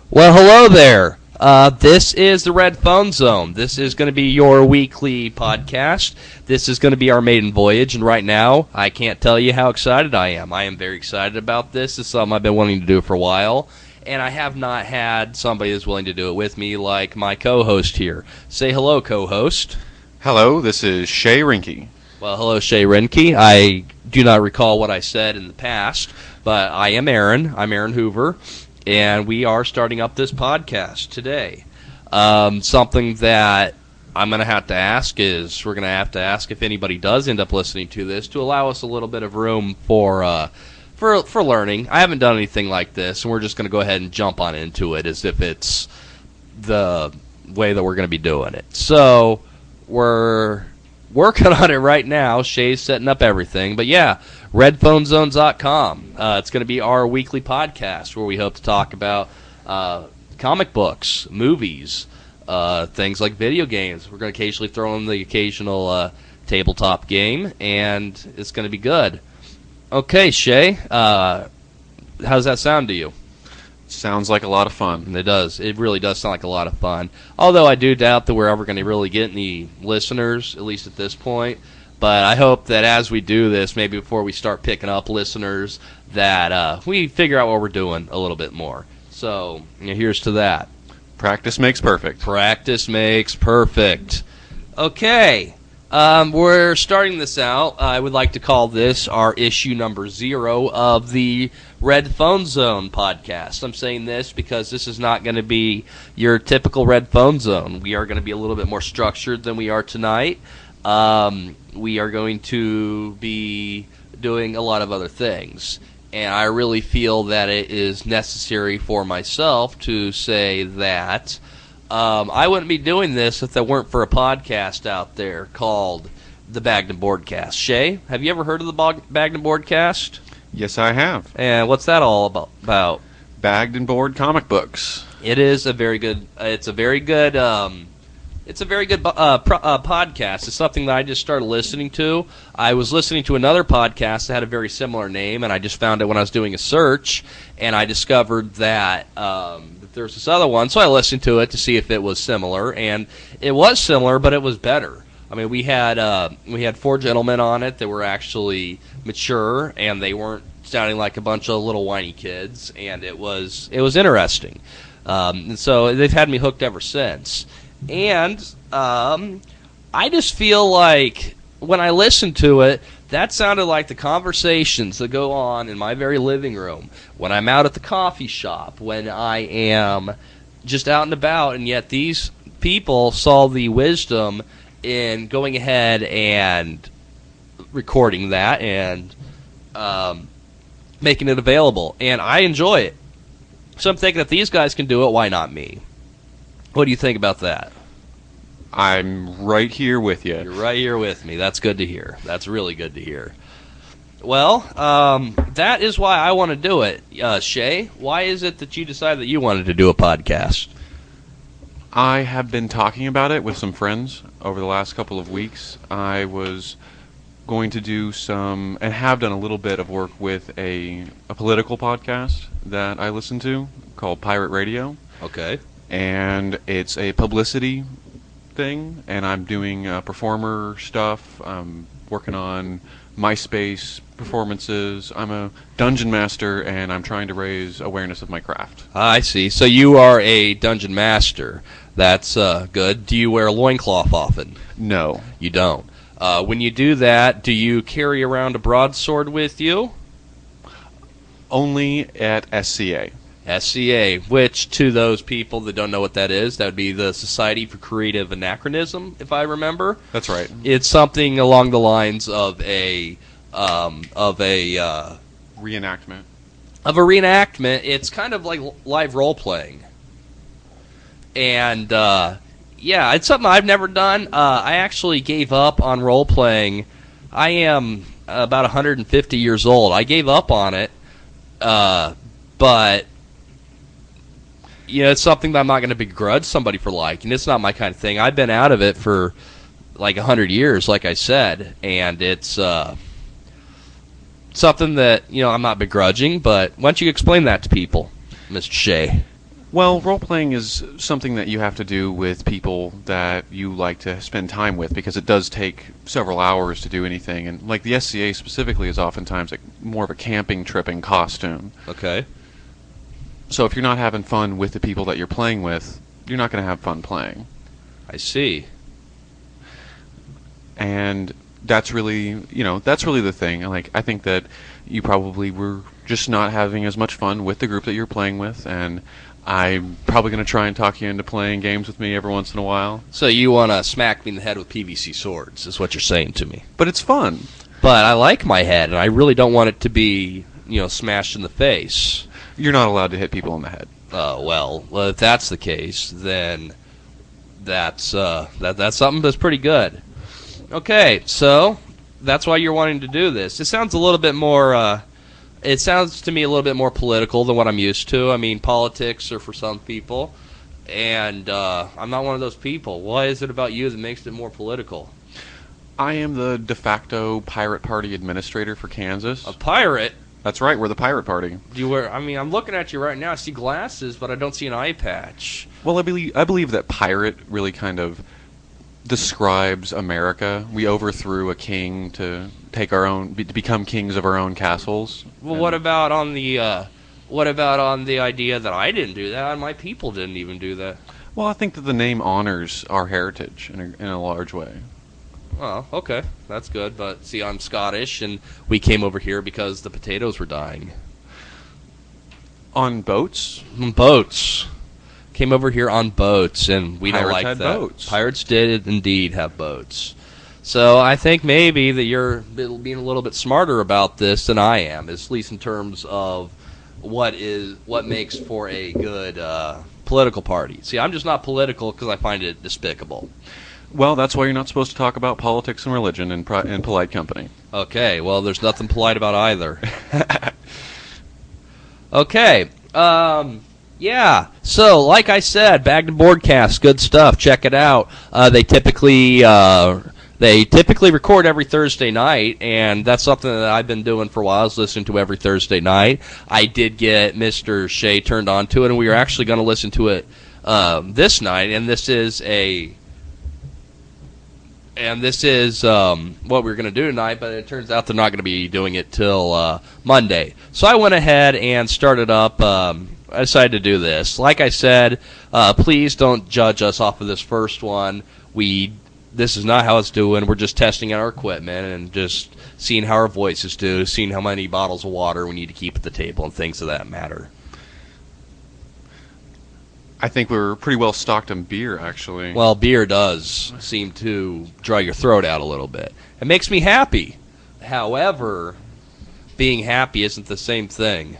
Well, hello there. This is the Red Phone Zone. This is going to be your weekly podcast. This is going to be our maiden voyage, and right now, I can't tell you how excited I am. I am very excited about this. It's something I've been wanting to do for a while, and I have not had somebody that's willing to do it with me like my co-host here. Say hello, co-host. Hello, this is Shay Rinke. Well, hello, Shay Rinke. I do not recall what I said in the past, but I am Aaron. I'm Aaron Hoover. And we are starting up this podcast today. Something that I'm going to have to ask is, we're going to have to ask if anybody does end up listening to this to allow us a little bit of room for learning. I haven't done anything like this, and we're just going to go ahead and jump on into it as if it's the way that we're going to be doing it. So we're working on it right now. Shay's setting up everything. But yeah, RedPhoneZone.com. It's going to be our weekly podcast where we hope to talk about comic books, movies, things like video games. We're going to occasionally throw in the occasional tabletop game, and it's going to be good. Okay, Shay, how does that sound to you? Sounds like a lot of fun. It does. It really does sound like a lot of fun. Although I do doubt that we're ever going to really get any listeners, at least at this point. But I hope that as we do this, maybe before we start picking up listeners, that we figure out what we're doing a little bit more. So here's to that. Practice makes perfect. Practice makes perfect. Okay. We're starting this out. I would like to call this our issue number 0 of the Red Phone Zone podcast. I'm saying this because this is not going to be your typical Red Phone Zone. We are going to be a little bit more structured than we are tonight. We are going to be doing a lot of other things. And I really feel that it is necessary for myself to say that I wouldn't be doing this if there weren't for a podcast out there called the Bagged and Boardcast. Shay, have you ever heard of the Bagged and Boardcast? Yes, I have. And what's that all about? Bagged and Board comic books. It is a very good. It's a very good podcast. It's something that I just started listening to. I was listening to another podcast that had a very similar name, and I just found it when I was doing a search, and I discovered that there's this other one, so I listened to it to see if it was similar, and it was similar, but it was better. I mean, we had 4 gentlemen on it that were actually mature, and they weren't sounding like a bunch of little whiny kids, and it was interesting. And so they've had me hooked ever since. And I just feel like when I listen to it, that sounded like the conversations that go on in my very living room, when I'm out at the coffee shop, when I am just out and about, and yet these people saw the wisdom in going ahead and recording that and making it available. And I enjoy it. So I'm thinking if these guys can do it, why not me? What do you think about that? I'm right here with you. You're right here with me. That's good to hear. That's really good to hear. Well, that is why I want to do it. Shay, why is it that you decided that you wanted to do a podcast? I have been talking about it with some friends over the last couple of weeks. I was going to do some, and have done a little bit of work with a political podcast that I listen to called Pirate Radio. Okay. And it's a publicity thing, and I'm doing performer stuff. I'm working on MySpace performances. I'm a dungeon master, and I'm trying to raise awareness of my craft. I see. So you are a dungeon master. That's good. Do you wear a loincloth often? No. You don't. When you do that, do you carry around a broadsword with you? Only at SCA. SCA, which to those people that don't know what that is, that would be the Society for Creative Anachronism, if I remember. That's right. It's something along the lines of a reenactment. Of a reenactment. It's kind of like live role playing, and yeah, it's something I've never done. I actually gave up on role playing. I am about 150 years old. I gave up on it, but you know, it's something that I'm not going to begrudge somebody for liking. It's not my kind of thing. I've been out of it for like 100 years, like I said, and it's something that, you know, I'm not begrudging, but why don't you explain that to people, Mr. Shea? Well, role-playing is something that you have to do with people that you like to spend time with, because it does take several hours to do anything. And like the SCA specifically is oftentimes like more of a camping trip in costume. Okay. So if you're not having fun with the people that you're playing with, you're not going to have fun playing. I see. And that's really, that's really the thing. Like, I think that you probably were just not having as much fun with the group that you're playing with, and I'm probably going to try and talk you into playing games with me every once in a while. So you want to smack me in the head with PVC swords, is what you're saying to me. But it's fun. But I like my head, and I really don't want it to be, smashed in the face. You're not allowed to hit people in the head. Oh, well, if that's the case, then that's something that's pretty good. Okay, so that's why you're wanting to do this. It sounds a little bit more... It sounds to me a little bit more political than what I'm used to. I mean, politics are for some people, and I'm not one of those people. Why is it about you that makes it more political? I am the de facto Pirate Party administrator for Kansas. A pirate? That's right, we're the Pirate Party. Do you wear? I mean, I'm looking at you right now. I see glasses, but I don't see an eye patch. Well, I believe that pirate really kind of describes America. We overthrew a king to take our own, to become kings of our own castles. Well, what about on the idea that I didn't do that and my people didn't even do that? Well, I think that the name honors our heritage in a large way. Oh, okay, that's good. But see, I'm Scottish, and we came over here because the potatoes were dying. On boats? Boats. Came over here on boats, and we don't like that. Pirates had boats. Pirates did indeed have boats. So I think maybe that you're being a little bit smarter about this than I am, at least in terms of what makes for a good political party. See, I'm just not political because I find it despicable. Well, that's why you're not supposed to talk about politics and religion in polite company. Okay, well, there's nothing polite about either. Okay, yeah, so like I said, Bagged and Boardcast, good stuff. Check it out. They typically record every Thursday night, and that's something that I've been doing for a while, is listening to every Thursday night. I did get Mr. Shea turned on to it, and we are actually going to listen to it this night, and this is what we're going to do tonight, but it turns out they're not going to be doing it till Monday. So I went ahead and started up. I decided to do this. Like I said, please don't judge us off of this first one. This is not how it's doing. We're just testing out our equipment and just seeing how our voices do, seeing how many bottles of water we need to keep at the table and things of that matter. I think we're pretty well stocked on beer, actually. Well, beer does seem to dry your throat out a little bit. It makes me happy. However, being happy isn't the same thing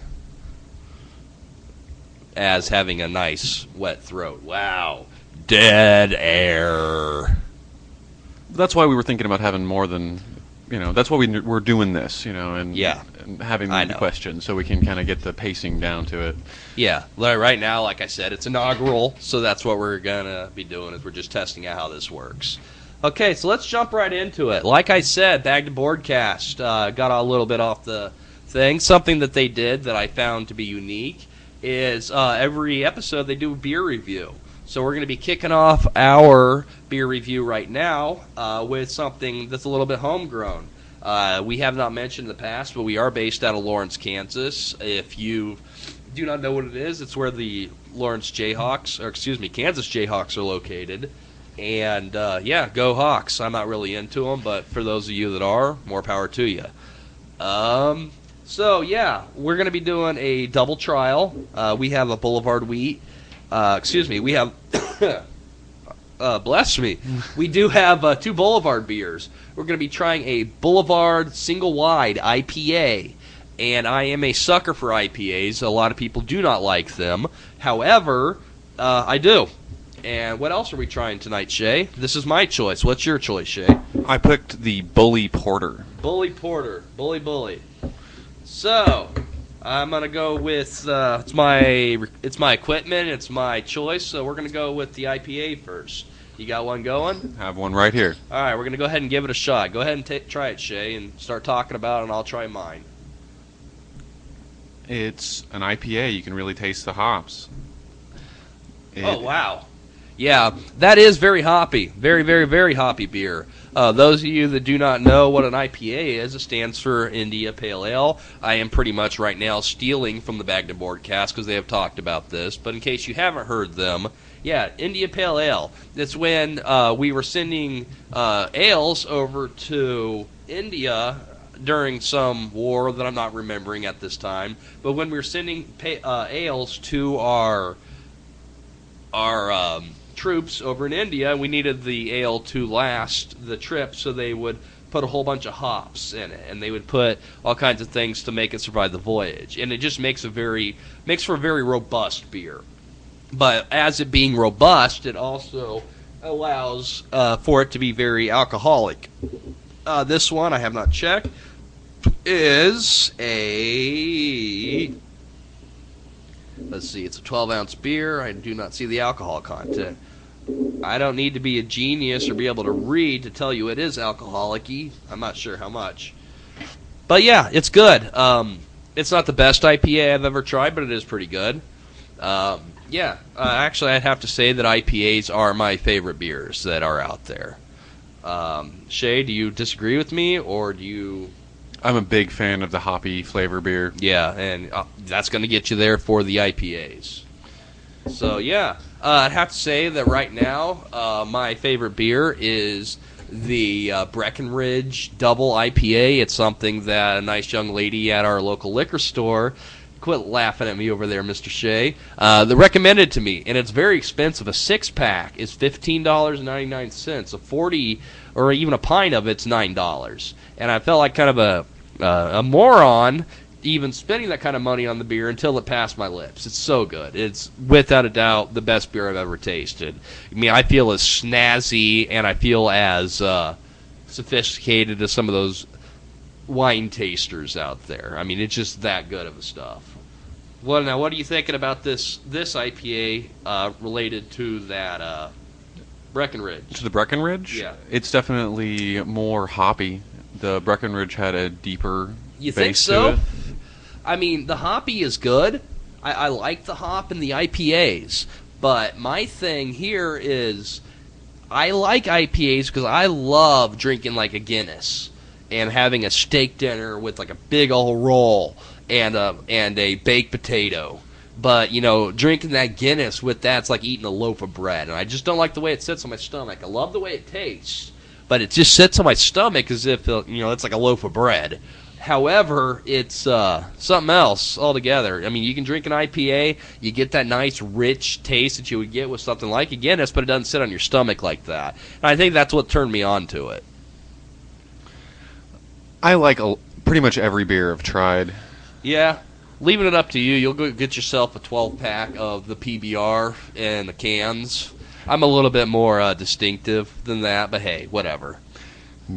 as having a nice wet throat. Wow. Dead air. That's why we were thinking about having more than, that's why we're doing this, and, yeah, and having the questions so we can kind of get the pacing down to it. Yeah, right now, like I said, it's inaugural, so that's what we're going to be doing, is we're just testing out how this works. Okay, so let's jump right into it. Like I said, Bagged and Boardcast got a little bit off the thing. Something that they did that I found to be unique is every episode they do a beer review. So we're going to be kicking off our beer review right now with something that's a little bit homegrown. We have not mentioned in the past, but we are based out of Lawrence, Kansas. If you do not know what it is, it's where the Kansas Jayhawks are located. And, yeah, go Hawks. I'm not really into them, but for those of you that are, more power to you. So, yeah, we're going to be doing a double trial. We have a Boulevard Wheat. We have, bless me, we do have 2 Boulevard beers. We're going to be trying a Boulevard Single Wide IPA, and I am a sucker for IPAs. A lot of people do not like them. However, I do. And what else are we trying tonight, Shay? This is my choice. What's your choice, Shay? I picked the Bully Porter. Bully Porter. Bully. So, I'm gonna go with it's my equipment, it's my choice. So we're gonna go with the IPA first. You got one going? Have one right here. All right, we're gonna go ahead and give it a shot. Go ahead and try it, Shay, and start talking about it, and I'll try mine. It's an IPA. You can really taste the hops. Oh, wow. Yeah, that is very hoppy. Very, very, very hoppy beer. Those of you that do not know what an IPA is, it stands for India Pale Ale. I am pretty much right now stealing from the Bagden Boardcast because they have talked about this. But in case you haven't heard them, yeah, India Pale Ale. It's when we were sending ales over to India during some war that I'm not remembering at this time. But when we were sending ales to our troops over in India, we needed the ale to last the trip, so they would put a whole bunch of hops in it, and they would put all kinds of things to make it survive the voyage, and it just makes for a very robust beer. But as it being robust, it also allows for it to be very alcoholic. This one, I have not checked, is a... Let's see, it's a 12-ounce beer. I do not see the alcohol content. I don't need to be a genius or be able to read to tell you it is alcoholic-y. I'm not sure how much. But yeah, it's good. It's not the best IPA I've ever tried, but it is pretty good. Actually, I'd have to say that IPAs are my favorite beers that are out there. Shay, do you disagree with me, or do you... I'm a big fan of the hoppy flavor beer. Yeah, and that's going to get you there for the IPAs. So, yeah, I'd have to say that right now, my favorite beer is the Breckenridge Double IPA. It's something that a nice young lady at our local liquor store, quit laughing at me over there, Mr. Shea, that recommended to me, and it's very expensive. A 6-pack is $15.99. A 40 or even a pint of it's $9. And I felt like kind of a moron even spending that kind of money on the beer until it passed my lips. It's so good. It's without a doubt the best beer I've ever tasted. I mean, I feel as snazzy and I feel as sophisticated as some of those wine tasters out there. I mean, it's just that good of a stuff. Well, now, what are you thinking about this IPA related to that Breckenridge? To the Breckenridge? Yeah. It's definitely more hoppy. The Breckenridge had a deeper You base think so? to it. I mean, the hoppy is good. I like the hop in the IPAs. But my thing here is I like IPAs because I love drinking like a Guinness and having a steak dinner with like a big old roll and a baked potato. But, you know, drinking that Guinness with that's like eating a loaf of bread. And I just don't like the way it sits on my stomach. I love the way it tastes, but it just sits on my stomach as if, it's like a loaf of bread. However, it's something else altogether. I mean, you can drink an IPA, you get that nice, rich taste that you would get with something like a Guinness, but it doesn't sit on your stomach like that. And I think that's what turned me on to it. I like pretty much every beer I've tried. Yeah. Leaving it up to you. You'll go get yourself a 12-pack of the PBR and the cans. I'm a little bit more distinctive than that, but hey, whatever.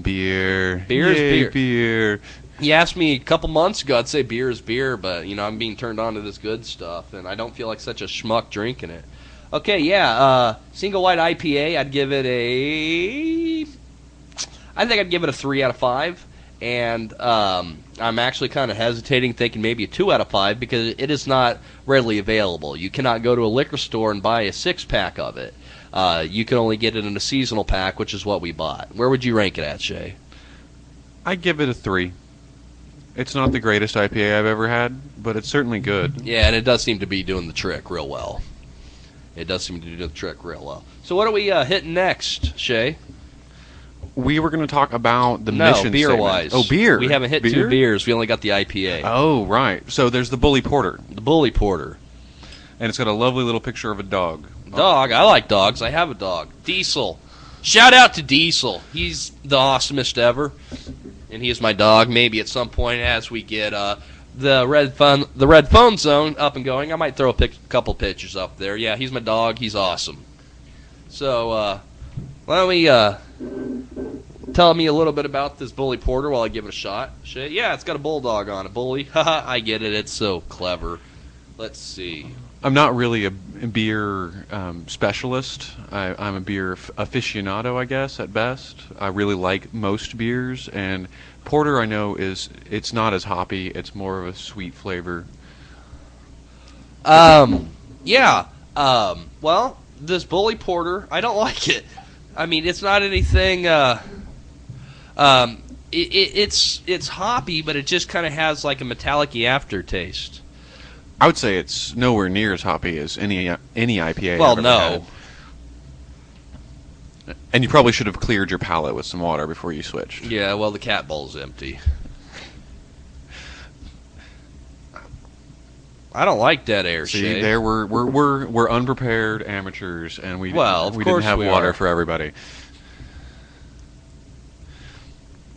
Beer. Beer is beer. You asked me a couple months ago, I'd say beer is beer, but, I'm being turned on to this good stuff, and I don't feel like such a schmuck drinking it. Okay, yeah, single white IPA, I'd give it a 3 out of 5, and I'm actually kind of hesitating, thinking maybe a 2 out of 5, because it is not readily available. You cannot go to a liquor store and buy a 6-pack of it. You can only get it in a seasonal pack, which is what we bought. Where would you rank it at, Shay? I'd give it a 3. It's not the greatest IPA I've ever had, but it's certainly good. Yeah, and it does seem to be doing the trick real well. So what are we hitting next, Shay? We were going to talk about the mission statement. beer-wise. Oh, beer. We haven't hit 2 beers. We only got the IPA. Oh, right. So there's the Bully Porter. The Bully Porter. And it's got a lovely little picture of a dog. Dog? I like dogs. I have a dog. Diesel. Shout out to Diesel. He's the awesomest ever. And he is my dog. Maybe at some point as we get the Red Phone Zone up and going, I might throw a couple pictures up there. Yeah, he's my dog. He's awesome. So, why don't we tell me a little bit about this Bully Porter while I give it a shot? Yeah, it's got a bulldog on it. Bully. Haha, I get it. It's so clever. Let's see. I'm not really a beer specialist. I'm a beer aficionado, I guess, at best. I really like most beers, and porter I know it's not as hoppy. It's more of a sweet flavor. Yeah. Well, this Bully Porter, I don't like it. I mean, it's not anything. It's hoppy, but it just kind of has like a metallic-y aftertaste. I would say it's nowhere near as hoppy as any IPA. Well, I've ever no. had. And you probably should have cleared your palate with some water before you switched. Yeah, well, the cat bowl's empty. I don't like dead air. See, Shay. there we're unprepared amateurs, and we didn't have water for everybody.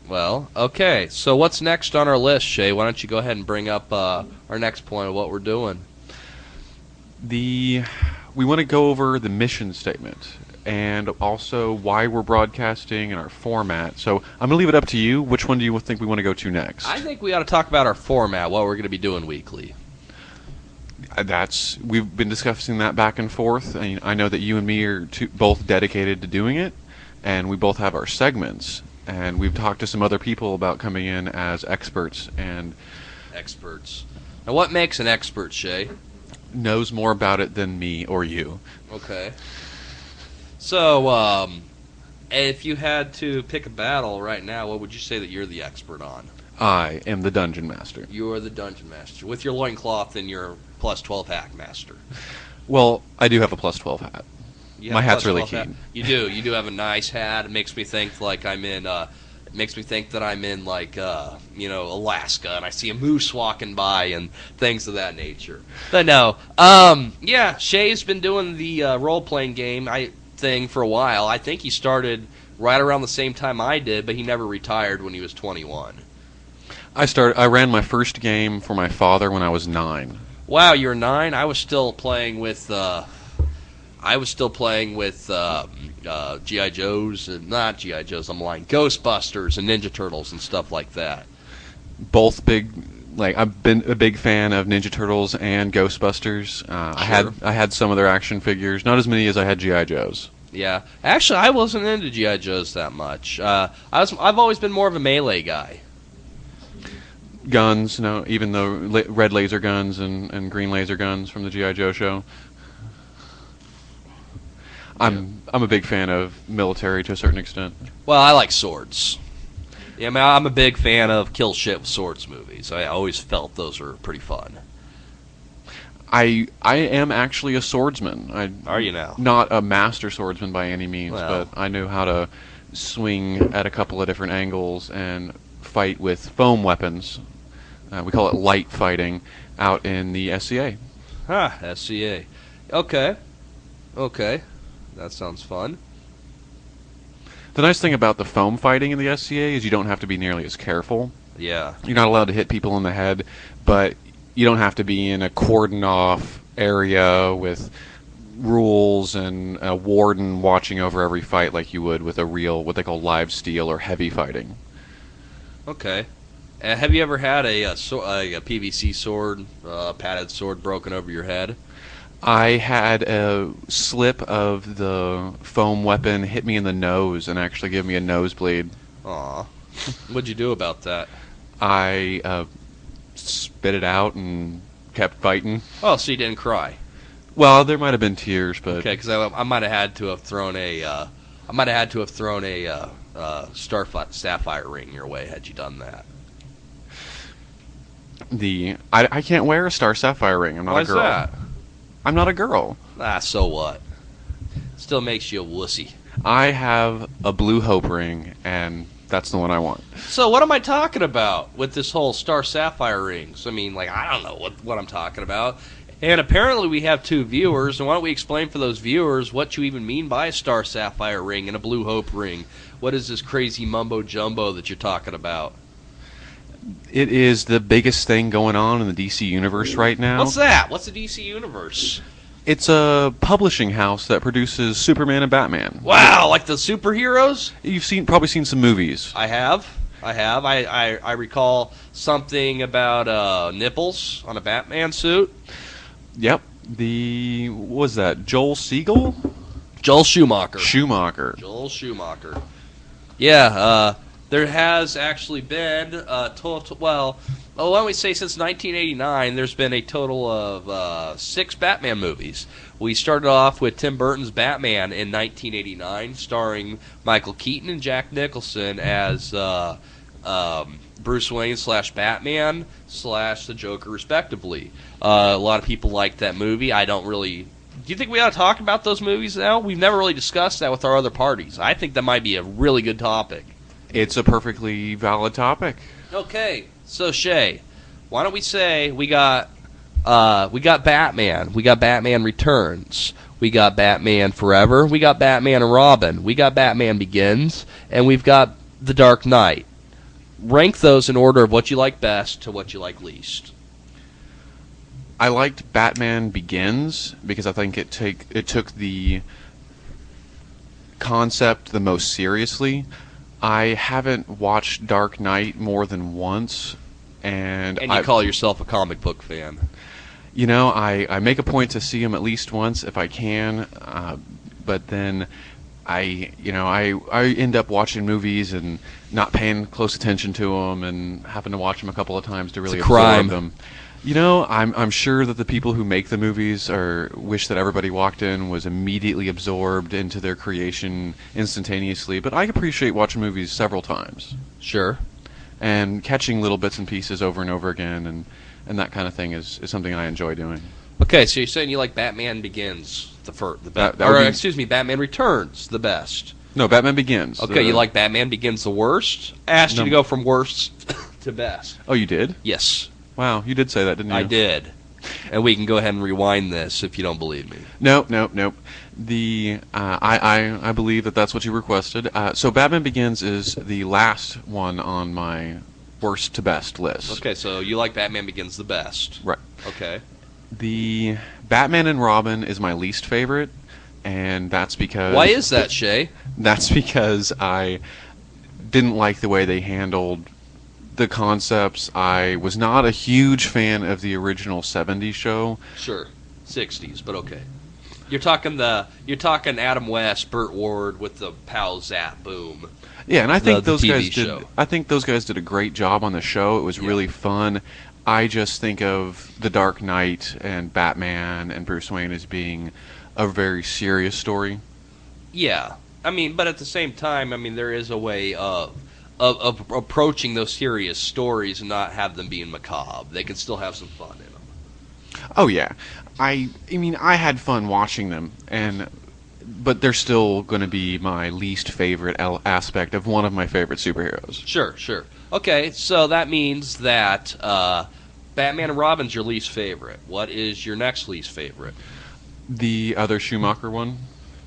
Well, okay. So what's next on our list, Shay? Why don't you go ahead and bring up our next point of what we're doing? We want to go over the mission statement and also why we're broadcasting and our format. So I'm going to leave it up to you. Which one do you think we want to go to next? I think we ought to talk about our format, what we're going to be doing weekly. We've been discussing that back and forth. I know that you and me are both dedicated to doing it, and we both have our segments. And we've talked to some other people about coming in as experts and experts. Now, what makes an expert, Shay? Knows more about it than me or you. Okay. So, if you had to pick a battle right now, what would you say that you're the expert on? I am the Dungeon Master. You are the Dungeon Master. With your loincloth and your plus 12 hack master. Well, I do have a plus 12 hat. My hat's really keen. Hat. You do. You do have a nice hat. It makes me think like I'm in. It makes me think that I'm in like Alaska, and I see a moose walking by and things of that nature. But no, yeah, Shay's been doing the role playing game thing for a while. I think he started right around the same time I did, but he never retired when he was 21. I ran my first game for my father when I was 9. Wow, you're 9. I was still playing with. G.I. Joes, and not G.I. Joes, I'm lying, Ghostbusters and Ninja Turtles and stuff like that. Both big, I've been a big fan of Ninja Turtles and Ghostbusters. Sure. I had some of their action figures, not as many as I had G.I. Joes. Yeah, actually, I wasn't into G.I. Joes that much. I've always been more of a melee guy. Guns, even the red laser guns and green laser guns from the G.I. Joe show. I'm a big fan of military to a certain extent. Well, I like swords. Yeah, I mean, I'm a big fan of kill shit with swords movies. I always felt those were pretty fun. I am actually a swordsman. Are you now? Not a master swordsman by any means, Well. but I know how to swing at a couple of different angles and fight with foam weapons. We call it light fighting out in the SCA. SCA. Okay. That sounds fun. The nice thing about the foam fighting in the SCA is you don't have to be nearly as careful. Yeah. You're not allowed to hit people in the head, but you don't have to be in a cordoned-off area with rules and a warden watching over every fight like you would with a real, what they call live steel or heavy fighting. Okay. Have you ever had a PVC sword, padded sword broken over your head? I had a slip of the foam weapon hit me in the nose and actually give me a nosebleed. Aw. What'd you do about that? I spit it out and kept fighting. Oh, so you didn't cry? Well, there might have been tears, but Okay, because I might have had to have thrown a sapphire ring your way had you done that. I can't wear a star sapphire ring. I'm not a girl. Why's that? I'm not a girl. So what? Still makes you a wussy. I have a blue hope ring, and that's the one I want. So what am I talking about with this whole star sapphire rings? I mean, I don't know what I'm talking about. And apparently we have 2 viewers, and why don't we explain for those viewers what you even mean by a star sapphire ring and a blue hope ring? What is this crazy mumbo-jumbo that you're talking about? It is the biggest thing going on in the DC universe right now. What's that? What's the DC universe? It's a publishing house that produces Superman and Batman. Wow, like the superheroes? You've probably seen some movies. I have. I recall something about nipples on a Batman suit. Yep. What was that? Joel Siegel? Joel Schumacher. Joel Schumacher. Yeah, there has actually been Well, why don't we say since 1989, there's been a total of 6 Batman movies. We started off with Tim Burton's Batman in 1989, starring Michael Keaton and Jack Nicholson as Bruce Wayne / Batman / the Joker, respectively. A lot of people liked that movie. I don't really... Do you think we ought to talk about those movies now? We've never really discussed that with our other parties. I think that might be a really good topic. It's a perfectly valid topic. Okay, so Shay, why don't we say we got Batman, we got Batman Returns, we got Batman Forever, we got Batman and Robin, we got Batman Begins, and we've got The Dark Knight. Rank those in order of what you like best to what you like least. I liked Batman Begins because I think it took the concept the most seriously. I haven't watched Dark Knight more than once, and you call yourself a comic book fan. You know, I make a point to see him at least once if I can, but then I end up watching movies and not paying close attention to them and having to watch them a couple of times to really absorb them. You know, I'm sure that the people who make the movies wish that everybody walked in was immediately absorbed into their creation instantaneously, but I appreciate watching movies several times. Sure. And catching little bits and pieces over and over again and that kind of thing is something I enjoy doing. Okay, so you're saying you like Batman Begins Batman Returns the best. No, Batman Begins. Okay, you like Batman Begins the worst? I asked you to go from worst to best. Oh, you did? Yes. Wow, you did say that, didn't you? I did. And we can go ahead and rewind this if you don't believe me. Nope. I believe that that's what you requested. So Batman Begins is the last one on my worst to best list. Okay, so you like Batman Begins the best. Right. Okay. The Batman and Robin is my least favorite, and that's because... Why is that, Shay? That's because I didn't like the way they handled the concepts. I was not a huge fan of the original 70s show. Sure. 60s, but okay. You're talking Adam West, Burt Ward with the pow zap boom. Yeah, and I think those guys did a great job on the show. It was really fun. I just think of The Dark Knight and Batman and Bruce Wayne as being a very serious story. Yeah. I mean, but at the same time, I mean, there is a way of approaching those serious stories and not have them being macabre. They can still have some fun in them. Oh yeah, I mean I had fun watching them, but they're still going to be my least favorite aspect of one of my favorite superheroes. Sure. Okay, so that means that Batman and Robin's your least favorite. What is your next least favorite? The other Schumacher one.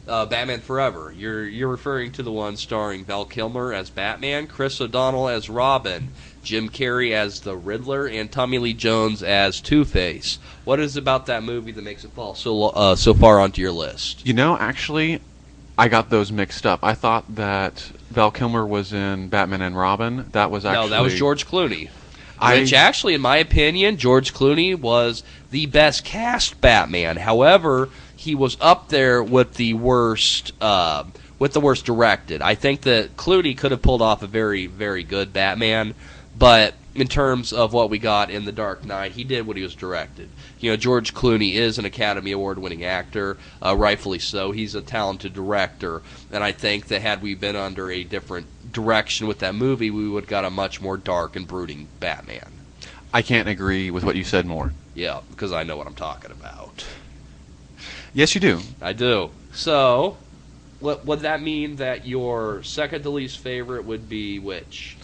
Batman Forever. You're referring to the one starring Val Kilmer as Batman, Chris O'Donnell as Robin, Jim Carrey as the Riddler, and Tommy Lee Jones as Two-Face. What is it about that movie that makes it fall so far onto your list? You know, actually, I got those mixed up. I thought that Val Kilmer was in Batman and Robin. That was George Clooney. Which actually, in my opinion, George Clooney was the best cast Batman. However, he was up there with the worst directed. I think that Clooney could have pulled off a very, very good Batman, but in terms of what we got in The Dark Knight, he did what he was directed. You know, George Clooney is an Academy Award-winning actor, rightfully so. He's a talented director, and I think that had we been under a different direction with that movie, we would have got a much more dark and brooding Batman. I can't agree with what you said more. Yeah, because I know what I'm talking about. Yes, you do. I do. So, would that mean that your second to least favorite would be which?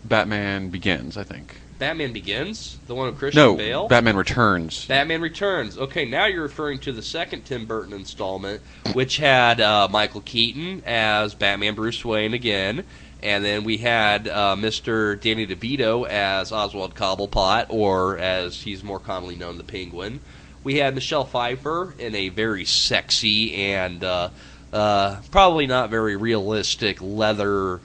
Batman Begins, I think. Batman Begins? The one with Christian Bale? No, Batman Returns. Batman Returns. Okay, now you're referring to the second Tim Burton installment, which had Michael Keaton as Batman Bruce Wayne again, and then we had Mr. Danny DeVito as Oswald Cobblepot, or as he's more commonly known, the Penguin. We had Michelle Pfeiffer in a very sexy and probably not very realistic leathery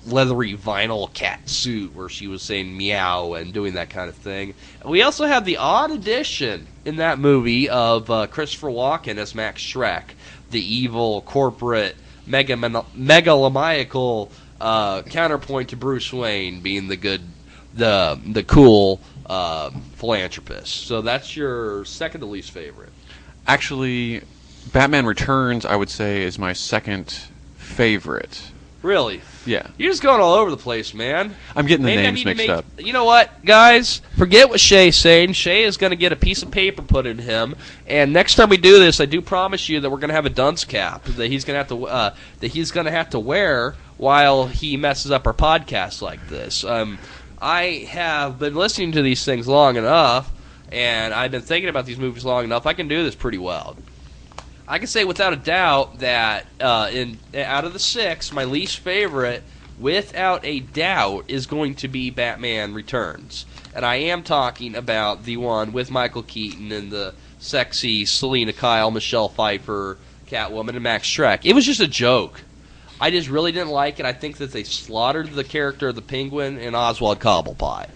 vinyl cat suit where she was saying meow and doing that kind of thing. We also have the odd addition in that movie of Christopher Walken as Max Schreck, the evil corporate megalomaniacal counterpoint to Bruce Wayne being the good the cool philanthropist. So that's your second to least favorite. Actually, Batman Returns, I would say, is my second favorite. Really? Yeah. You're just going all over the place, man. I'm getting the Maybe names mixed up. You know what, guys? Forget what Shay's saying. Shay is going to get a piece of paper put in him, and next time we do this, I do promise you that we're going to have a dunce cap that he's going to have to wear while he messes up our podcast like this. I have been listening to these things long enough, and I've been thinking about these movies long enough. I can do this pretty well. I can say without a doubt that out of the six, my least favorite, without a doubt, is going to be Batman Returns. And I am talking about the one with Michael Keaton and the sexy Selena Kyle, Michelle Pfeiffer, Catwoman, and Max Schreck. It was just a joke. I just really didn't like it. I think that they slaughtered the character of the Penguin and Oswald Cobblepot.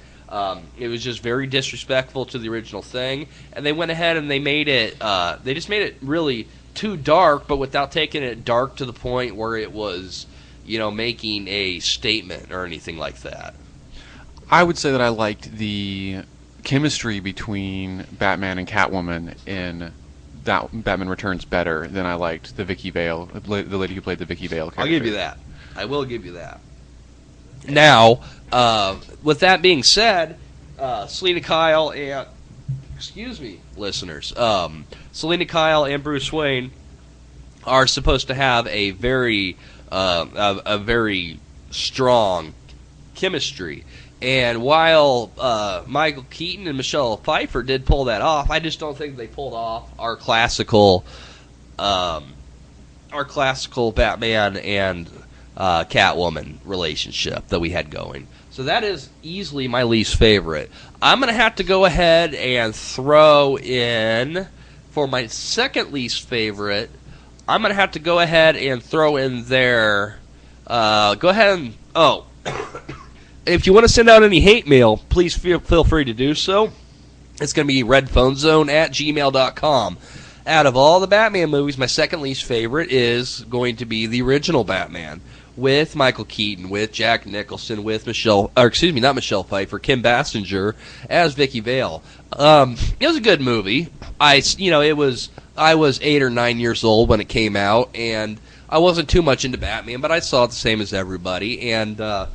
It was just very disrespectful to the original thing, and they went ahead and they made it. They just made it really too dark, but without taking it dark to the point where it was, making a statement or anything like that. I would say that I liked the chemistry between Batman and Catwoman in that Batman Returns better than I liked the Vicky Vale, the lady who played the Vicky Vale character. I'll give you that. I will give you that. Now, with that being said, Selena Kyle and listeners, Selena Kyle and Bruce Wayne are supposed to have a very strong chemistry. And while Michael Keaton and Michelle Pfeiffer did pull that off, I just don't think they pulled off our classical Batman and Catwoman relationship that we had going. So that is easily my least favorite. I'm going to have to go ahead and throw in, for my second least favorite, I'm going to have to go ahead and throw in there, if you want to send out any hate mail, please feel free to do so. It's going to be redphonezone@gmail.com. Out of all the Batman movies, my second least favorite is going to be the original Batman, with Michael Keaton, with Jack Nicholson, with Kim Basinger as Vicky Vale. It was a good movie. I was 8 or 9 years old when it came out, and I wasn't too much into Batman, but I saw it the same as everybody, and I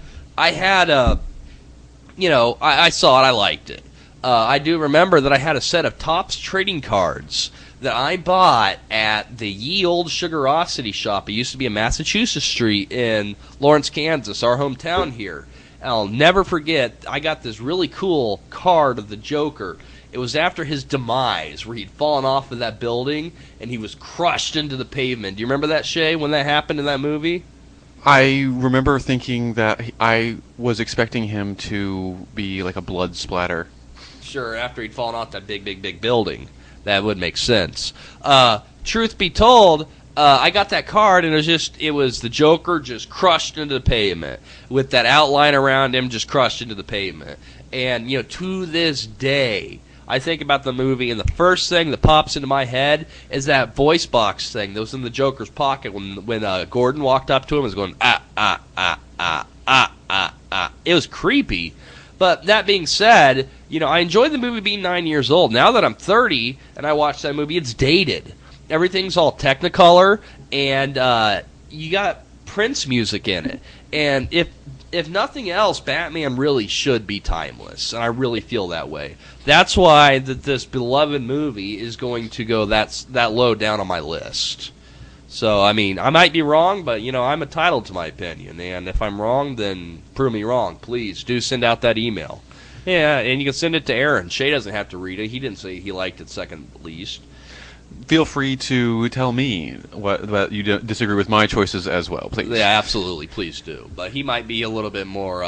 saw it, I liked it. I do remember that I had a set of Topps trading cards that I bought at the Ye Old Sugarosity shop. It used to be in Massachusetts Street in Lawrence, Kansas, our hometown here. And I'll never forget, I got this really cool card of the Joker. It was after his demise, where he'd fallen off of that building, and he was crushed into the pavement. Do you remember that, Shay, when that happened in that movie? I remember thinking that I was expecting him to be like a blood splatter. Sure, after he'd fallen off that big building. That would make sense. Truth be told, I got that card, and it was the Joker just crushed into the pavement, with that outline around him just crushed into the pavement. And, to this day, I think about the movie, and the first thing that pops into my head is that voice box thing that was in the Joker's pocket when Gordon walked up to him and was going, It was creepy. But that being said, I enjoyed the movie being 9 years old. Now that I'm 30 and I watch that movie, it's dated. Everything's all Technicolor, and you got Prince music in it. And if nothing else, Batman really should be timeless, and I really feel that way. That's why this beloved movie is going to go that low down on my list. So, I might be wrong, but, I'm entitled to my opinion. And if I'm wrong, then prove me wrong. Please do send out that email. Yeah, and you can send it to Aaron. Shay doesn't have to read it. He didn't say he liked it second least. Feel free to tell me what you disagree with my choices as well, please. Yeah, absolutely. Please do. But he might be a little bit more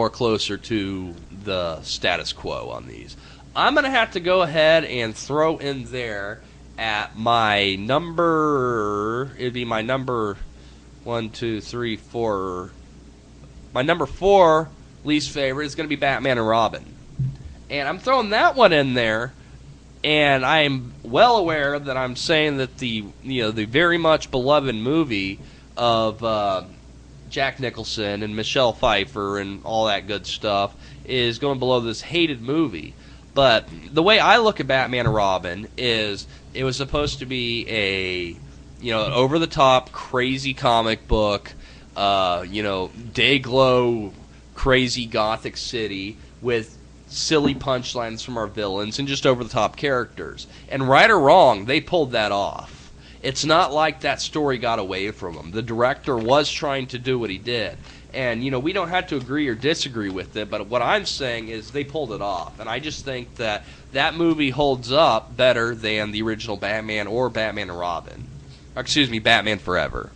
closer to the status quo on these. I'm going to have to go ahead and throw in there at my number, it'd be my number 1, 2, 3, 4. My number 4 least favorite is going to be Batman and Robin. And I'm throwing that one in there, and I'm well aware that I'm saying that the very much beloved movie of Jack Nicholson and Michelle Pfeiffer and all that good stuff is going below this hated movie. But the way I look at Batman and Robin is it was supposed to be a, over-the-top, crazy comic book, day-glow, crazy gothic city with silly punchlines from our villains and just over-the-top characters. And right or wrong, they pulled that off. It's not like that story got away from them. The director was trying to do what he did. And, we don't have to agree or disagree with it, but what I'm saying is they pulled it off. And I just think that that movie holds up better than the original Batman or Batman and Robin. Excuse me, Batman Forever.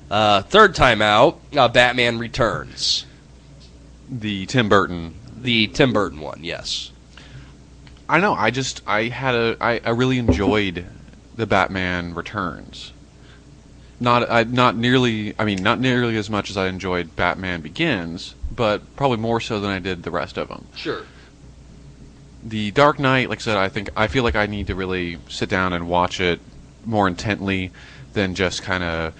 Third time out, Batman Returns. The Tim Burton. The Tim Burton one, yes. I know. I really enjoyed the Batman Returns. Not nearly as much as I enjoyed Batman Begins, but probably more so than I did the rest of them. Sure. The Dark Knight, like I said, I feel like I need to really sit down and watch it more intently than just kind of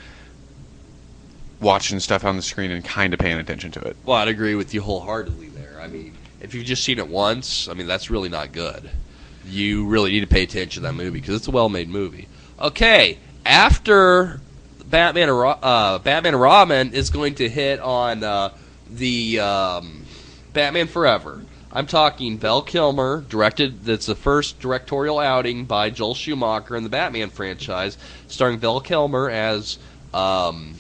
watching stuff on the screen and kind of paying attention to it. Well, I'd agree with you wholeheartedly there. I mean, if you've just seen it once, that's really not good. You really need to pay attention to that movie because it's a well-made movie. Okay, after Batman and Robin is going to hit on the Batman Forever. I'm talking Val Kilmer, directed. That's the first directorial outing by Joel Schumacher in the Batman franchise, starring Val Kilmer as Batman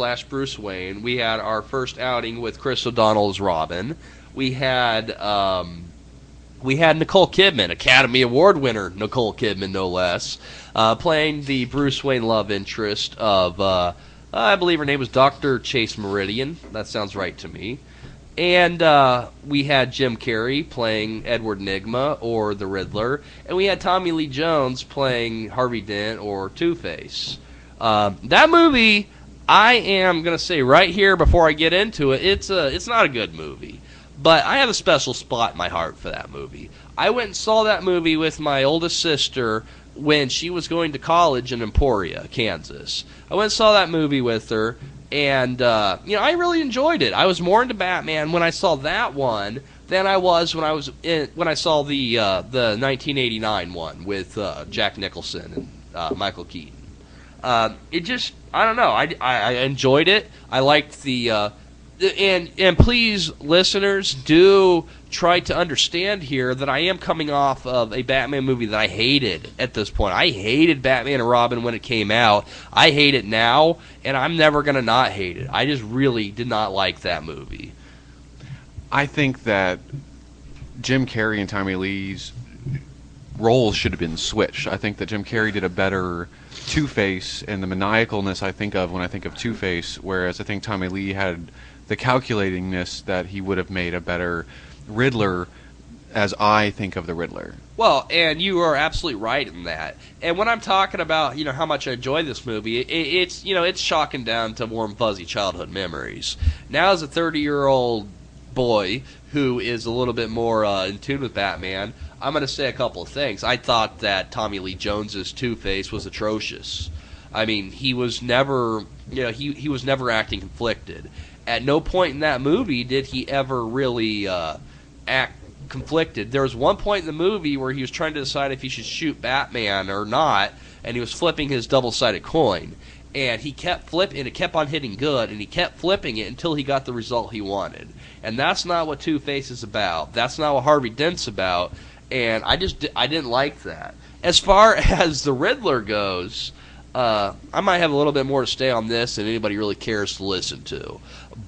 / Bruce Wayne. We had our first outing with Chris O'Donnell as Robin. We had Nicole Kidman, Academy Award winner Nicole Kidman, no less, playing the Bruce Wayne love interest of, I believe her name was Dr. Chase Meridian. That sounds right to me. And we had Jim Carrey playing Edward Nygma or the Riddler. And we had Tommy Lee Jones playing Harvey Dent or Two-Face. That movie, I am going to say right here before I get into it, it's not a good movie. But I have a special spot in my heart for that movie. I went and saw that movie with my oldest sister when she was going to college in Emporia, Kansas. I went and saw that movie with her, and I really enjoyed it. I was more into Batman when I saw that one than I was when I saw the 1989 one with Jack Nicholson and Michael Keaton. I don't know. I enjoyed it. I liked the. And please, listeners, do try to understand here that I am coming off of a Batman movie that I hated at this point. I hated Batman and Robin when it came out. I hate it now, and I'm never going to not hate it. I just really did not like that movie. I think that Jim Carrey and Tommy Lee's roles should have been switched. I think that Jim Carrey did a better Two-Face and the maniacalness I think of when I think of Two-Face, whereas I think Tommy Lee had the calculatingness that he would have made a better Riddler as I think of the Riddler. Well, and you are absolutely right in that. And when I'm talking about, how much I enjoy this movie, it's shocking down to warm, fuzzy childhood memories. Now, as a 30-year-old boy who is a little bit more in tune with Batman, I'm going to say a couple of things. I thought that Tommy Lee Jones's Two-Face was atrocious. I mean, he was never, he was never acting conflicted. At no point in that movie did he ever really act conflicted. There was one point in the movie where he was trying to decide if he should shoot Batman or not, and he was flipping his double-sided coin. And he kept flipping, and it kept on hitting good, and he kept flipping it until he got the result he wanted. And that's not what Two-Face is about. That's not what Harvey Dent's about. And I didn't like that. As far as the Riddler goes, I might have a little bit more to say on this than anybody really cares to listen to.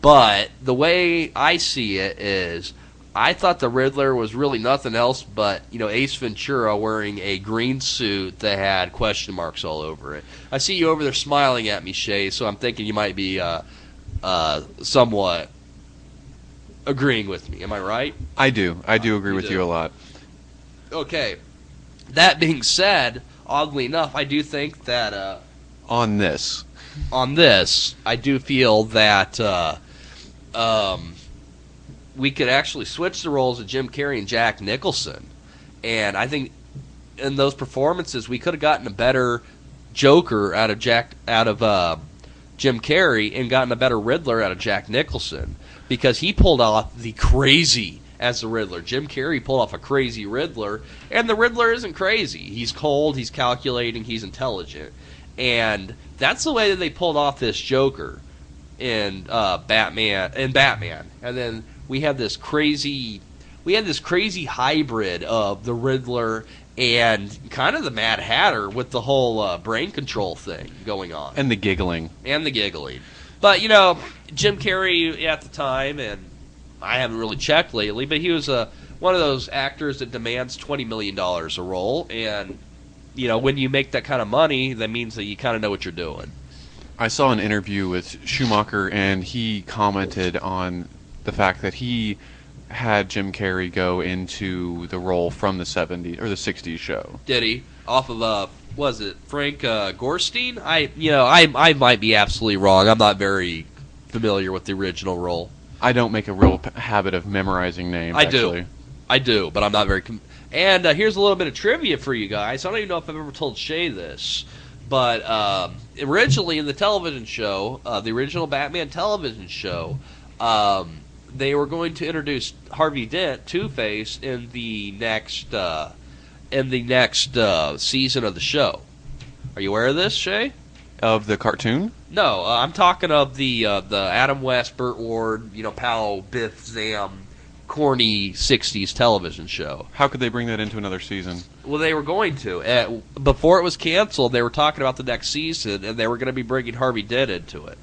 But the way I see it is, I thought the Riddler was really nothing else but, Ace Ventura wearing a green suit that had question marks all over it. I see you over there smiling at me, Shay, so I'm thinking you might be somewhat agreeing with me. Am I right? I do agree with you a lot. Okay. That being said, oddly enough, I do think that on this, I do feel that we could actually switch the roles of Jim Carrey and Jack Nicholson, and I think in those performances we could have gotten a better Joker out of Jack Jim Carrey and gotten a better Riddler out of Jack Nicholson, because he pulled off the crazy as the Riddler. Jim Carrey pulled off a crazy Riddler, and the Riddler isn't crazy. He's cold, he's calculating, he's intelligent. And that's the way that they pulled off this Joker in Batman. And then we had this crazy hybrid of the Riddler and kind of the Mad Hatter with the whole brain control thing going on. And the giggling. But, Jim Carrey at the time, and I haven't really checked lately, but he was one of those actors that demands $20 million a role. And, when you make that kind of money, that means that you kind of know what you're doing. I saw an interview with Schumacher, and he commented on the fact that he had Jim Carrey go into the role from the 70s or the 60s show. Did he? Off of was it Frank Gorstein? I might be absolutely wrong. I'm not very familiar with the original role. I don't make a real habit of memorizing names. I do, but I'm not very. And here's a little bit of trivia for you guys. I don't even know if I've ever told Shay this, but originally in the television show, the original Batman television show, they were going to introduce Harvey Dent, Two-Face, in the next season of the show. Are you aware of this, Shay? Of the cartoon? No, I'm talking of the Adam West, Burt Ward, Powell, Biff, Zam, corny 60s television show. How could they bring that into another season? Well, they were going to. Before it was canceled, they were talking about the next season, and they were going to be bringing Harvey Dent into it.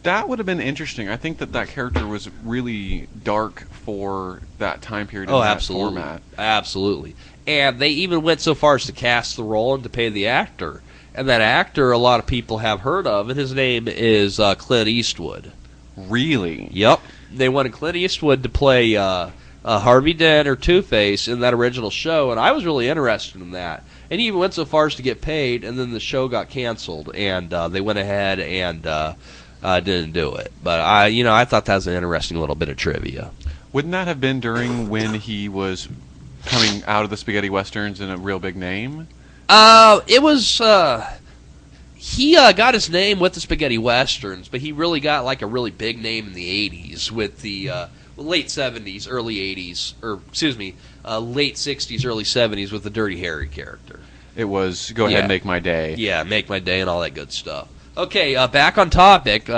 That would have been interesting. I think that character was really dark for that time period in that format. Absolutely. And they even went so far as to cast the role and to pay the actor. And that actor a lot of people have heard of, and his name is Clint Eastwood. Really? Yep. They wanted Clint Eastwood to play Harvey Dent or Two-Face in that original show, and I was really interested in that. And he even went so far as to get paid, and then the show got canceled, and they went ahead and didn't do it. But I thought that was an interesting little bit of trivia. Wouldn't that have been during when he was coming out of the spaghetti westerns in a real big name? It was. He got his name with the spaghetti westerns, but he really got like a really big name in the '80s with the late '70s, early '80s, late '60s, early '70s with the Dirty Harry character. It was Go Ahead, Make My Day. Yeah, Make My Day and all that good stuff. Okay, back on topic,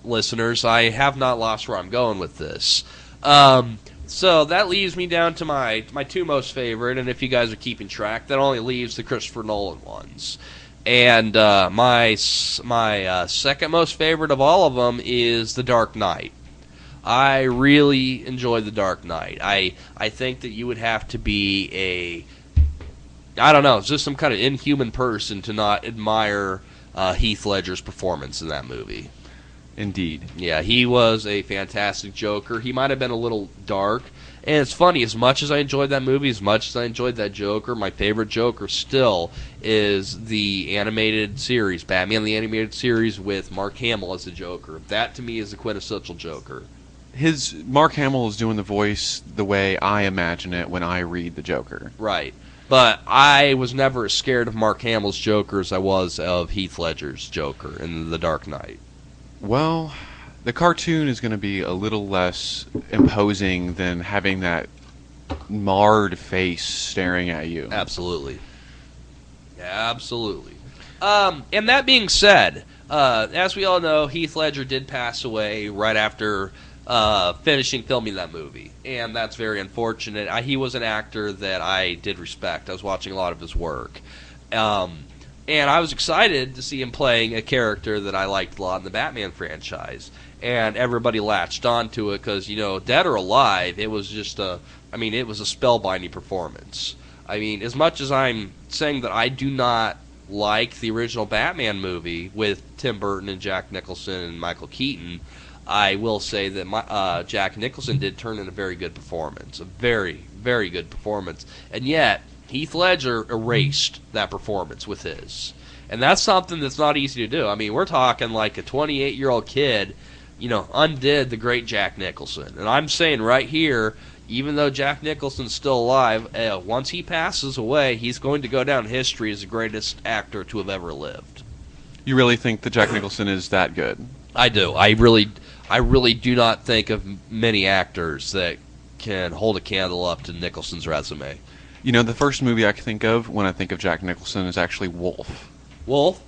listeners. I have not lost where I'm going with this. So that leaves me down to my two most favorite, and if you guys are keeping track, that only leaves the Christopher Nolan ones. And my second most favorite of all of them is The Dark Knight. I really enjoy The Dark Knight. I think that you would have to be just some kind of inhuman person to not admire Heath Ledger's performance in that movie. Indeed. Yeah, he was a fantastic Joker. He might have been a little dark. And it's funny, as much as I enjoyed that movie, as much as I enjoyed that Joker, my favorite Joker still is the animated series, Batman the Animated Series with Mark Hamill as the Joker. That, to me, is the quintessential Joker. Mark Hamill is doing the voice the way I imagine it when I read the Joker. Right. But I was never as scared of Mark Hamill's Joker as I was of Heath Ledger's Joker in The Dark Knight. Well, the cartoon is going to be a little less imposing than having that marred face staring at you. Absolutely. Absolutely. And that being said, as we all know, Heath Ledger did pass away right after finishing filming that movie. And that's very unfortunate. He was an actor that I did respect. I was watching a lot of his work. And I was excited to see him playing a character that I liked a lot in the Batman franchise. And everybody latched onto it because, dead or alive, it was just it was a spellbinding performance. I mean, as much as I'm saying that I do not like the original Batman movie with Tim Burton and Jack Nicholson and Michael Keaton, I will say that Jack Nicholson did turn in a very good performance. A very, very good performance. And yet, Heath Ledger erased that performance with his. And that's something that's not easy to do. I mean, we're talking like a 28-year-old kid, undid the great Jack Nicholson. And I'm saying right here, even though Jack Nicholson's still alive, once he passes away, he's going to go down in history as the greatest actor to have ever lived. You really think that Jack Nicholson is that good? I do. I really do not think of many actors that can hold a candle up to Nicholson's resume. You know, the first movie I can think of when I think of Jack Nicholson is actually Wolf. Wolf?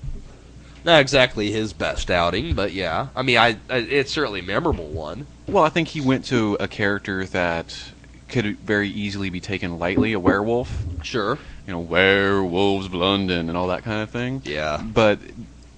Not exactly his best outing, but yeah. I mean, it's certainly a memorable one. Well, I think he went to a character that could very easily be taken lightly, a werewolf. Sure. You know, werewolves of London and all that kind of thing. Yeah. But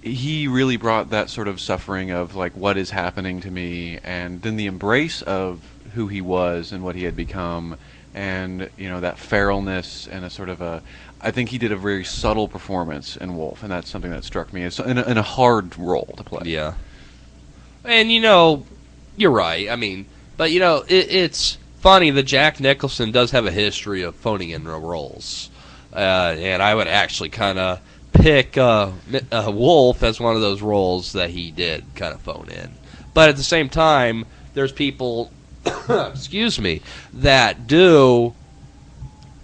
he really brought that sort of suffering of, like, what is happening to me, and then the embrace of who he was and what he had become, and, you know, that feralness and a sort of a... I think he did a very subtle performance in Wolf, and that's something that struck me as in a hard role to play. Yeah. And, you know, you're right. I mean, but, you know, it's funny that Jack Nicholson does have a history of phoning in roles. And I would actually kind of pick Wolf as one of those roles that he did kind of phone in. But at the same time, there's people, excuse me, that do,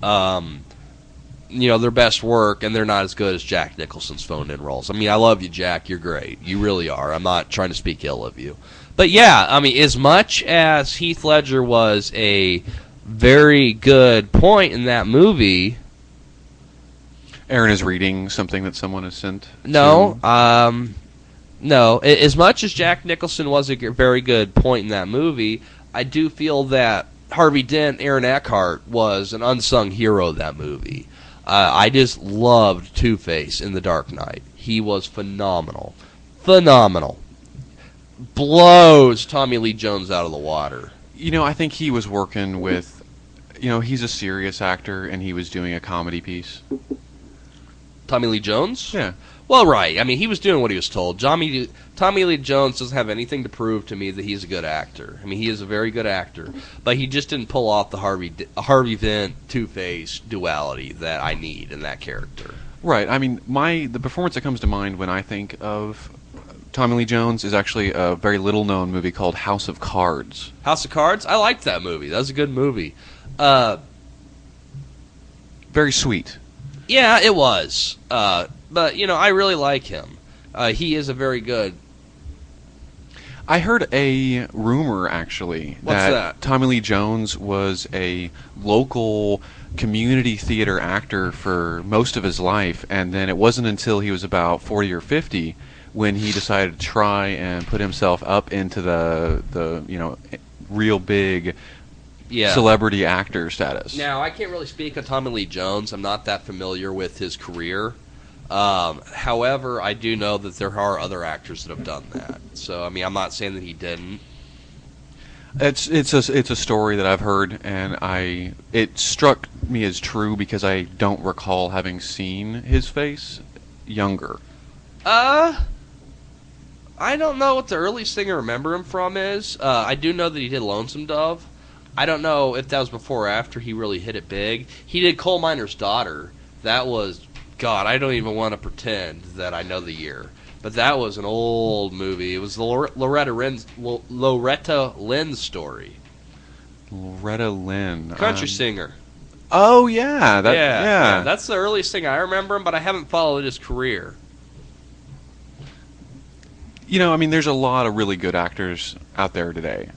you know, their best work, and they're not as good as Jack Nicholson's phone-in roles. I mean, I love you, Jack. You're great. You really are. I'm not trying to speak ill of you. But yeah, I mean, as much as Heath Ledger was a very good point in that movie... Aaron is reading something that someone has sent. No, no. As much as Jack Nicholson was a very good point in that movie, I do feel that Harvey Dent, Aaron Eckhart, was an unsung hero of that movie. I just loved Two-Face in The Dark Knight. He was phenomenal. Phenomenal. Blows Tommy Lee Jones out of the water. You know, I think he was working with... You know, he's a serious actor, and he was doing a comedy piece. Tommy Lee Jones? Yeah. Well, right. I mean, he was doing what he was told. Tommy Lee Jones doesn't have anything to prove to me that he's a good actor. I mean, he is a very good actor, but he just didn't pull off the Harvey Dent Two-Face duality that I need in that character. Right. I mean, the performance that comes to mind when I think of Tommy Lee Jones is actually a very little-known movie called House of Cards. House of Cards? I liked that movie. That was a good movie. Very sweet. Yeah, it was. But, you know, I really like him. He is a very good... I heard a rumor, actually, that Tommy Lee Jones was a local community theater actor for most of his life, and then it wasn't until he was about 40 or 50 when he decided to try and put himself up into the you know, real big... Yeah. Celebrity actor status. Now, I can't really speak on Tommy Lee Jones. I'm not that familiar with his career. However, I do know that there are other actors that have done that. So, I mean, I'm not saying that he didn't. It's a story that I've heard, and it struck me as true because I don't recall having seen his face younger. I don't know what the earliest thing I remember him from is. I do know that he did Lonesome Dove. I don't know if that was before or after he really hit it big. He did Coal Miner's Daughter. That was, God, I don't even want to pretend that I know the year. But that was an old movie. It was the Loretta Lynn story. Loretta Lynn. Country singer. Oh, yeah. Yeah. That's the earliest thing I remember him, but I haven't followed his career. You know, I mean, there's a lot of really good actors out there today.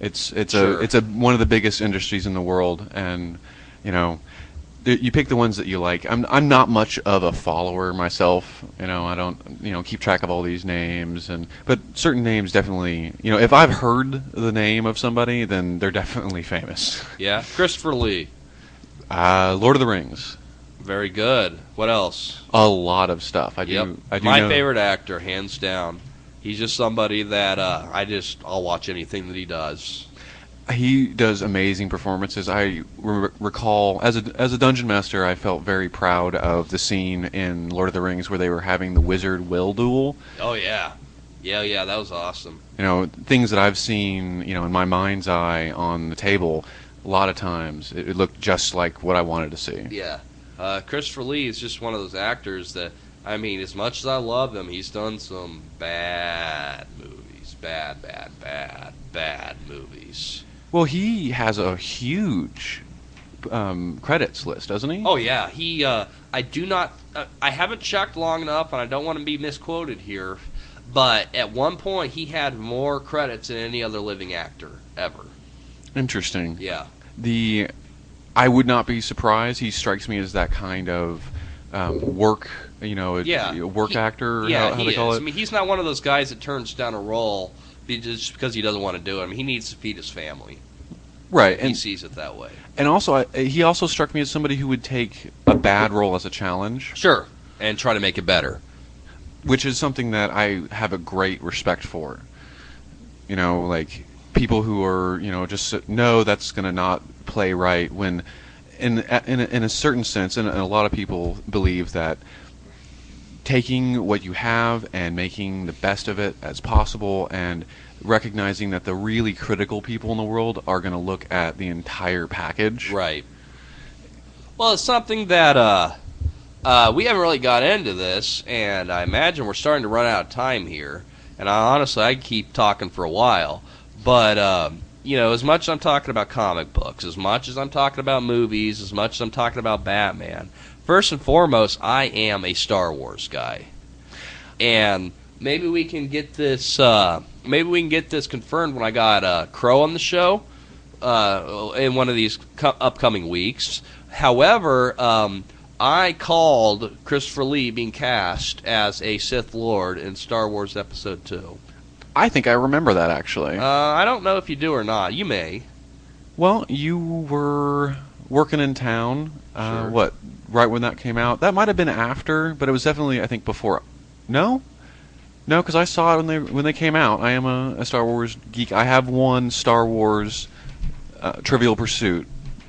It's one of the biggest industries in the world, and you know, you pick the ones that you like. I'm not much of a follower myself. You know, I don't keep track of all these names, but certain names definitely. You know, if I've heard the name of somebody, then they're definitely famous. Yeah, Christopher Lee. Lord of the Rings. Very good. What else? A lot of stuff. I do. My favorite actor, hands down. He's just somebody that I'll watch anything that he does. He does amazing performances. I recall, as a dungeon master, I felt very proud of the scene in Lord of the Rings where they were having the wizard will duel. Oh, yeah. Yeah, that was awesome. You know, things that I've seen, you know, in my mind's eye on the table, a lot of times it looked just like what I wanted to see. Yeah. Christopher Lee is just one of those actors that, I mean, as much as I love him, he's done some bad movies. Bad movies. Well, he has a huge credits list, doesn't he? Oh yeah, he. I do not. I haven't checked long enough, and I don't want to be misquoted here. But at one point, he had more credits than any other living actor ever. Interesting. Yeah. I would not be surprised. He strikes me as that kind of work, work actor. Yeah, how they call it. I mean, he's not one of those guys that turns down a role just because he doesn't want to do it. I mean, he needs to feed his family. Right, He sees it that way. And also, he also struck me as somebody who would take a bad role as a challenge. Sure, and try to make it better. Which is something that I have a great respect for. Like people who are, just no, that's going to not play right. When, in a certain sense, and a lot of people believe that taking what you have and making the best of it as possible, and recognizing that the really critical people in the world are going to look at the entire package. Right. Well, it's something that we haven't really got into this, and I imagine we're starting to run out of time here. And honestly, I keep talking for a while. But, as much as I'm talking about comic books, as much as I'm talking about movies, as much as I'm talking about Batman, first and foremost, I am a Star Wars guy. And maybe we can get this confirmed when I got Crow on the show in one of these upcoming weeks. However, I called Christopher Lee being cast as a Sith Lord in Star Wars Episode 2. I think I remember that, actually. I don't know if you do or not. You may. Well, you were working in town. Sure. Right when that came out? That might have been after, but it was definitely, I think, before. No, because I saw it when they came out. I am a Star Wars geek. I have won Star Wars Trivial Pursuit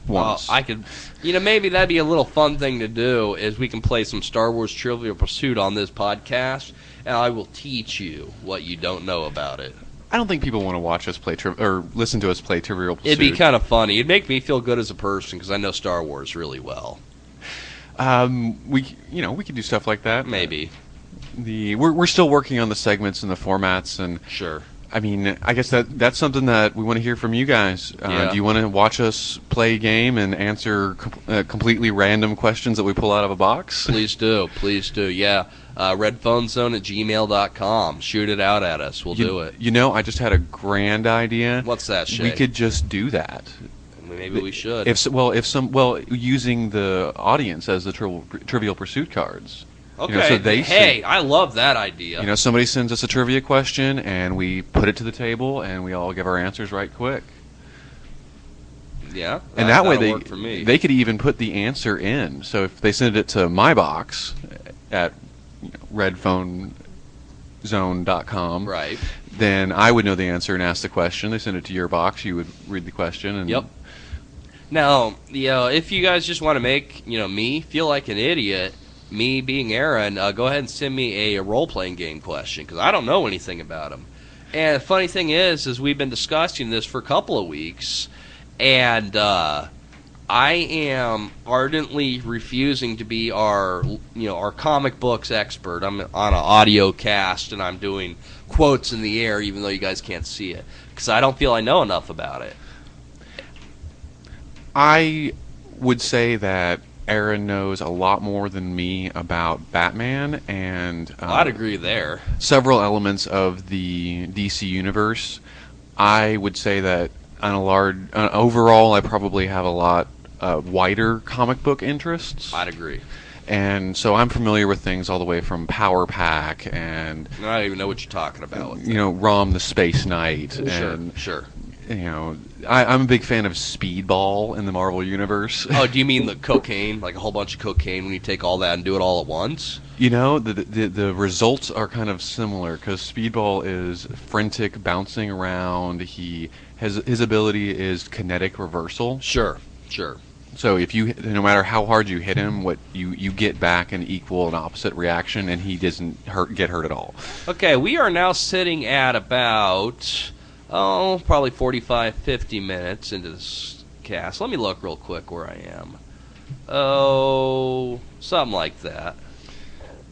once. I could, maybe that'd be a little fun thing to do. Is we can play some Star Wars Trivial Pursuit on this podcast, and I will teach you what you don't know about it. I don't think people want to watch us play or listen to us play Trivial Pursuit. It'd be kind of funny. It'd make me feel good as a person because I know Star Wars really well. We could do stuff like that. Maybe. We're still working on the segments and the formats, and sure. I mean, I guess that's something that we want to hear from you guys. Do you want to watch us play a game and answer completely random questions that we pull out of a box? Please do. Yeah. RedPhoneZone@gmail.com. Shoot it out at us. We'll do it. I just had a grand idea. What's that, Shay? We could just do that. Maybe we should. Using the audience as the Trivial Pursuit cards. Okay. I love that idea. Somebody sends us a trivia question, and we put it to the table, and we all give our answers right quick. Yeah. And that way they could even put the answer in. So if they send it to my box at RedPhoneZone.com, right, then I would know the answer and ask the question. They send it to your box, you would read the question. And yep. Now, if you guys just want to make me feel like an idiot, me being Aaron, go ahead and send me a role-playing game question, because I don't know anything about them. And the funny thing is we've been discussing this for a couple of weeks, and I am ardently refusing to be our comic books expert. I'm on an audio cast, and I'm doing quotes in the air, even though you guys can't see it, because I don't feel I know enough about it. I would say that Aaron knows a lot more than me about Batman and I'd agree there. Several elements of the DC universe. I would say that overall, I probably have a lot wider comic book interests. I'd agree. And so I'm familiar with things all the way from Power Pack and I don't even know what you're talking about. Rom the Space Knight. Sure. I'm a big fan of Speedball in the Marvel Universe. Oh, do you mean the cocaine? Like a whole bunch of cocaine when you take all that and do it all at once? The results are kind of similar because Speedball is frantic, bouncing around. His ability is kinetic reversal. Sure. So no matter how hard you hit him, what you get back an equal and opposite reaction, and he doesn't get hurt at all. Okay, we are now sitting at about probably 45, 50 minutes into this cast. Let me look real quick where I am. Something like that.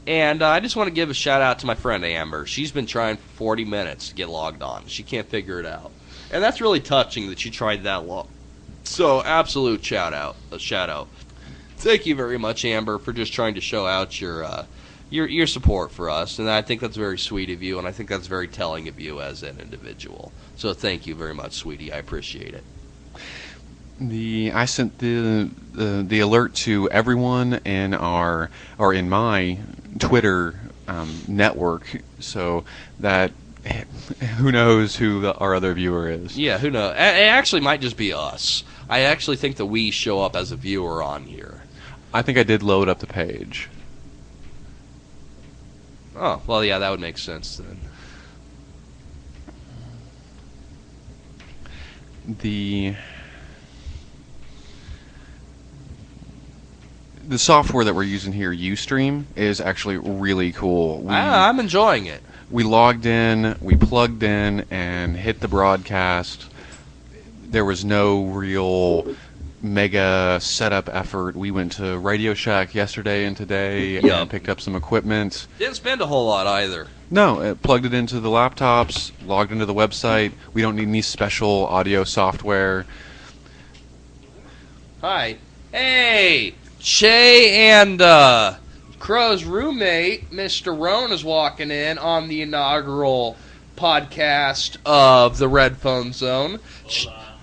And I just want to give a shout out to my friend Amber. She's been trying for 40 minutes to get logged on. She can't figure it out. And that's really touching that she tried that long. So, absolute shout out. Thank you very much, Amber, for just trying to show out your support for us, and I think that's very sweet of you, and I think that's very telling of you as an individual. So thank you very much, sweetie. I appreciate it. I sent the alert to everyone in my Twitter network, so that who knows who our other viewer is. Yeah, who knows? It actually might just be us. I actually think that we show up as a viewer on here. I think I did load up the page. Oh, well, yeah, that would make sense then. The software that we're using here, Ustream, is actually really cool. I'm enjoying it. We logged in, we plugged in, and hit the broadcast. There was no real mega setup effort. We went to Radio Shack yesterday and today and picked up some equipment. Didn't spend a whole lot either. No, plugged it into the laptops, logged into the website. We don't need any special audio software. Hi. Hey! Shay and Crow's roommate, Mr. Roan, is walking in on the inaugural podcast of the Red Phone Zone.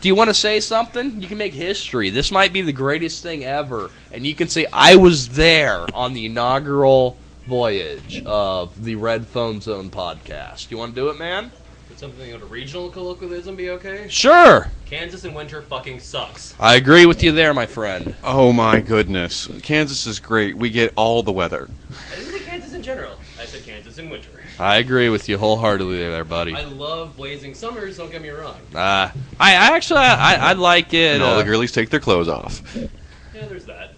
Do you want to say something? You can make history. This might be the greatest thing ever. And you can say, I was there on the inaugural voyage of the Red Phone Zone podcast. You want to do it, man? Would something of a regional colloquialism be okay? Sure. Kansas in winter fucking sucks. I agree with you there, my friend. Oh my goodness. Kansas is great. We get all the weather. I didn't say Kansas in general. I said Kansas in winter. I agree with you wholeheartedly there, buddy. I love blazing summers, don't get me wrong. I like it. And all the girlies take their clothes off. Yeah, there's that.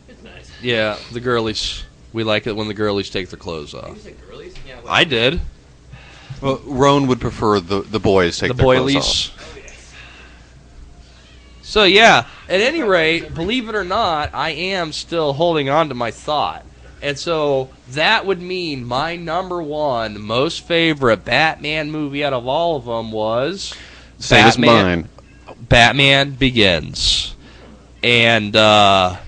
It's nice. Yeah, the girlies. We like it when the girlies take their clothes Did you off. say girlies? Yeah, well, I did. Well, Roan would prefer the boys take The their clothes boilies. off. Oh, yes. So yeah, at any rate, believe it or not, I am still holding on to my thought. And so that would mean my number one most favorite Batman movie out of all of them was Same as mine. Batman Begins. And I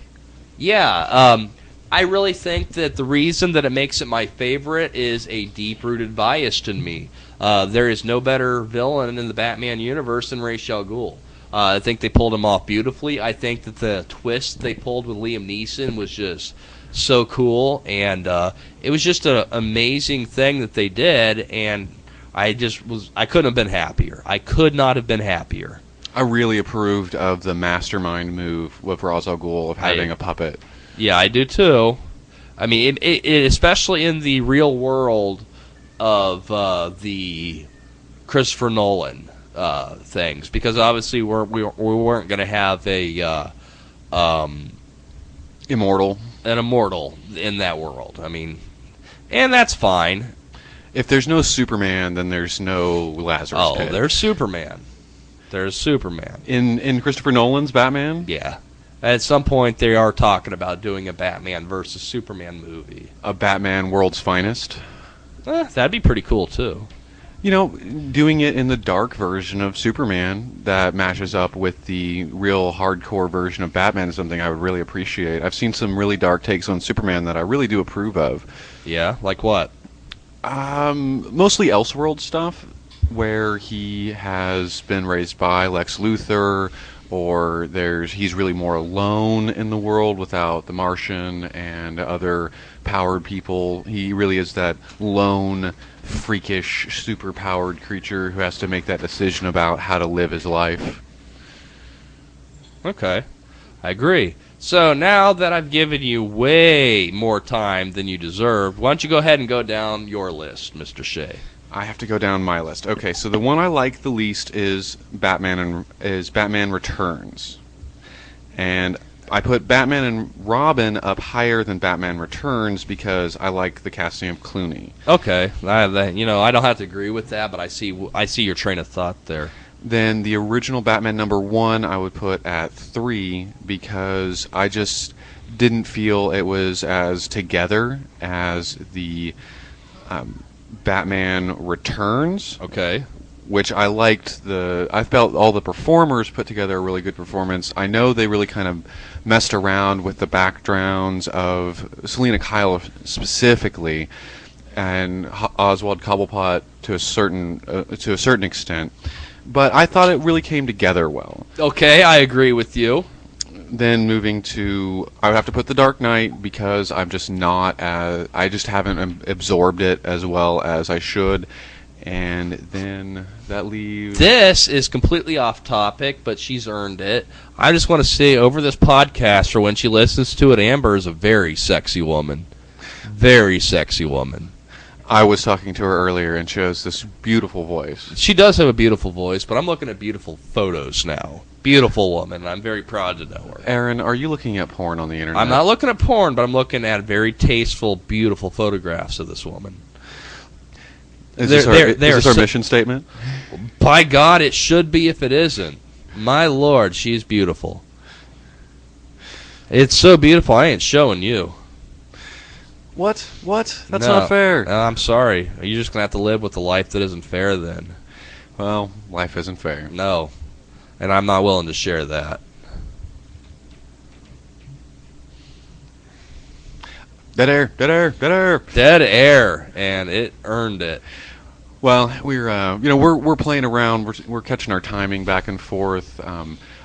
really think that the reason that it makes it my favorite is a deep-rooted bias in me. There is no better villain in the Batman universe than Ra's al Ghul. I think they pulled him off beautifully. I think that the twist they pulled with Liam Neeson was just so cool, and it was just an amazing thing that they did, and I couldn't have been happier. I could not have been happier. I really approved of the mastermind move with Ra's al Ghul of having a puppet. Yeah, I do too. I mean, it especially in the real world of the Christopher Nolan things, because obviously we weren't going to have an immortal in that world. I mean, and that's fine. If there's no Superman, then there's no Lazarus Pit. There's Superman. There's Superman. In Christopher Nolan's Batman? Yeah. At some point, they are talking about doing a Batman versus Superman movie. A Batman World's Finest? That'd be pretty cool, too. You know, doing it in the dark version of Superman that matches up with the real hardcore version of Batman is something I would really appreciate. I've seen some really dark takes on Superman that I really do approve of. Yeah? Like what? Mostly Elseworld stuff, where he has been raised by Lex Luthor, or he's really more alone in the world without the Martian and other powered people. He really is that lone, freakish, super-powered creature who has to make that decision about how to live his life. Okay. I agree. So now that I've given you way more time than you deserve, why don't you go ahead and go down your list, Mr. Shea? I have to go down my list. Okay, so the one I like the least is Batman Returns. And I put Batman and Robin up higher than Batman Returns because I like the casting of Clooney. Okay. I don't have to agree with that, but I see your train of thought there. Then the original Batman #1 I would put at 3 because I just didn't feel it was as together as the Batman Returns. Okay. which I liked. I felt all the performers put together a really good performance. I know they really kind of messed around with the backgrounds of Selena Kyle specifically, and Oswald Cobblepot to a certain extent. But I thought it really came together well. Okay, I agree with you. Then moving to, I would have to put The Dark Knight because I just haven't absorbed it as well as I should. And then that leaves... This is completely off topic, but she's earned it. I just want to say over this podcast, or when she listens to it, Amber is a very sexy woman. Very sexy woman. I was talking to her earlier, and she has this beautiful voice. She does have a beautiful voice, but I'm looking at beautiful photos now. Beautiful woman, and I'm very proud to know her. Aaron, are you looking at porn on the internet? I'm not looking at porn, but I'm looking at very tasteful, beautiful photographs of this woman. Is this our mission statement? By God, it should be if it isn't. My Lord, she's beautiful. It's so beautiful, I ain't showing you. What? That's not fair. I'm sorry. You're just going to have to live with a life that isn't fair then. Well, life isn't fair. No. And I'm not willing to share that. Dead air. Dead air, and it earned it. Well, we're playing around. We're catching our timing back and forth.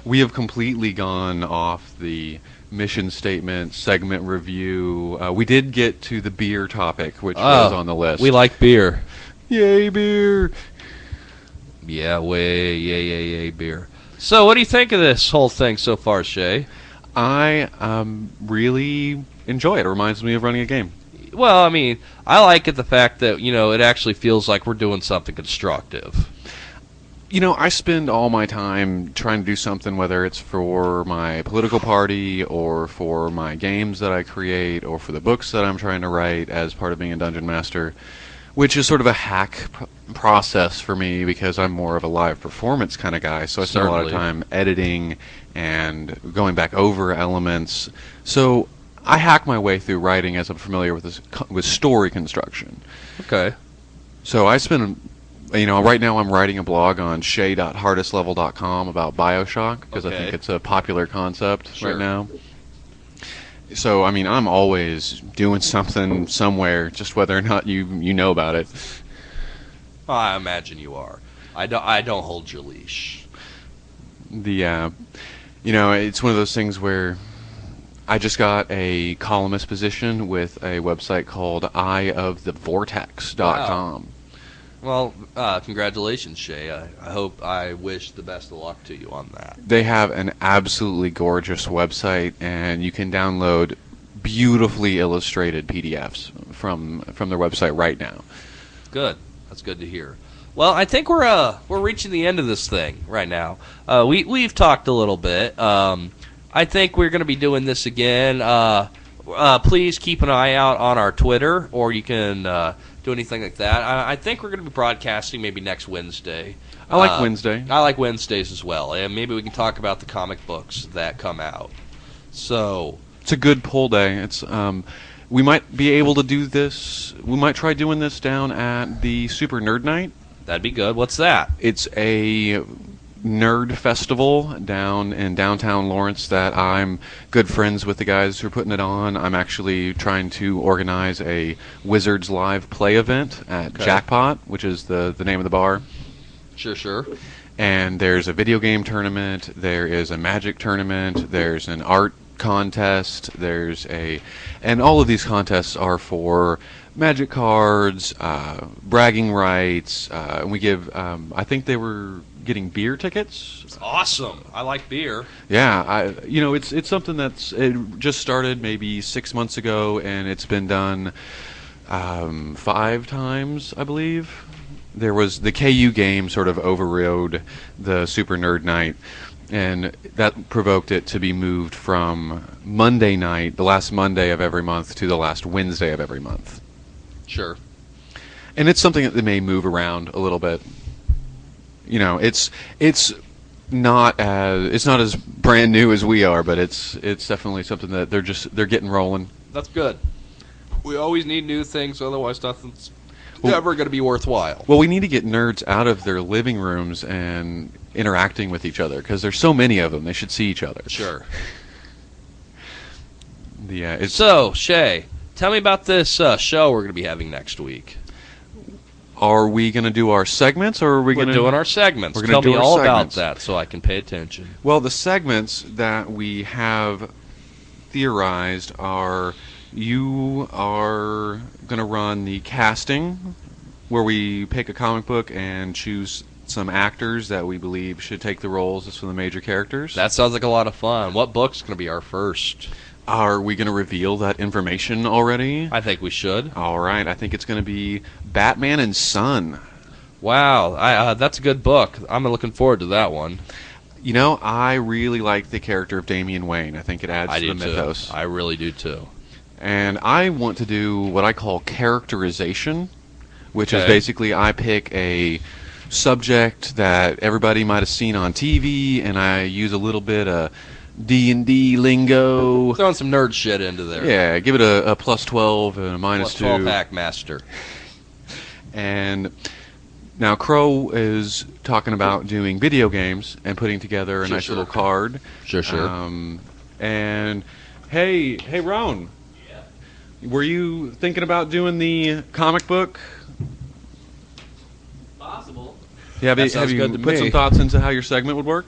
We have completely gone off the mission statement, segment review. We did get to the beer topic, which was on the list. We like beer. Yay, beer. Yeah, yay, beer. So, what do you think of this whole thing so far, Shay? I really enjoy it. It reminds me of running a game. Well, I mean, I like it, the fact that, it actually feels like we're doing something constructive. I spend all my time trying to do something, whether it's for my political party or for my games that I create or for the books that I'm trying to write as part of being a Dungeon Master, which is sort of a hack process for me because I'm more of a live performance kind of guy, so I spend a lot of time editing and going back over elements. So I hack my way through writing as I'm familiar with story construction. Okay. So I spend... right now I'm writing a blog on shay.hardestlevel.com about BioShock because I think it's a popular concept right now. So, I'm always doing something somewhere, just whether or not you know about it. I imagine you are. I don't hold your leash. It's one of those things where I just got a columnist position with a website called eyeofthevortex.com. Wow. Well, congratulations, Shay. I wish the best of luck to you on that. They have an absolutely gorgeous website, and you can download beautifully illustrated PDFs from their website right now. Good. That's good to hear. Well, I think we're reaching the end of this thing right now. We've talked a little bit. I think we're going to be doing this again. Please keep an eye out on our Twitter, or you can do anything like that. I think we're going to be broadcasting maybe next Wednesday. I like Wednesday. I like Wednesdays as well, and maybe we can talk about the comic books that come out. So it's a good poll day. It's we might be able to do this. We might try doing this down at the Super Nerd Night. That'd be good. What's that? It's a nerd festival down in downtown Lawrence that I'm good friends with the guys who are putting it on. I'm actually trying to organize a Wizards Live play event at Jackpot, which is the name of the bar. Sure. And there's a video game tournament, there is a magic tournament, there's an art contest, and all of these contests are for magic cards, bragging rights, and we give, I think they were getting beer tickets. Awesome. I like beer. Yeah, it's something it just started maybe 6 months ago, and it's been done 5 times, I believe. There was the KU game sort of overrode the Super Nerd Night, and that provoked it to be moved from Monday night, the last Monday of every month, to the last Wednesday of every month. Sure. And it's something that may move around a little bit. It's not as brand new as we are, but it's definitely something that they're getting rolling. That's good. We always need new things, otherwise nothing's never going to be worthwhile. Well, we need to get nerds out of their living rooms and interacting with each other because there's so many of them. They should see each other. Sure. Yeah. So, Shay, tell me about this show we're going to be having next week. Are we going to do our segments, or are we going to... We're doing our segments. We're Tell gonna me do our all segments. about that so I can pay attention. Well, the segments that we have theorized are... You are going to run the casting, where we pick a comic book and choose some actors that we believe should take the roles as some of the major characters. That sounds like a lot of fun. What book's going to be our first? Are we going to reveal that information already? I think we should. All right, I think it's going to be Batman and Son. Wow, that's a good book. I'm looking forward to that one. You know, I really like the character of Damian Wayne. I think it adds to the mythos. I really do too. And I want to do what I call characterization, which is Okay. basically I pick a subject that everybody might have seen on TV, and I use a little bit of D&D lingo. Throwing some nerd shit into there. Yeah, give it a plus 12 and a minus Plus 12 2. Hackmaster. And now Crow is talking about doing video games and putting together a Sure, nice sure. little card. Sure. And hey, Roan. Were you thinking about doing the comic book? Possible. Yeah, That sounds have you good to put me. some thoughts into how your segment would work?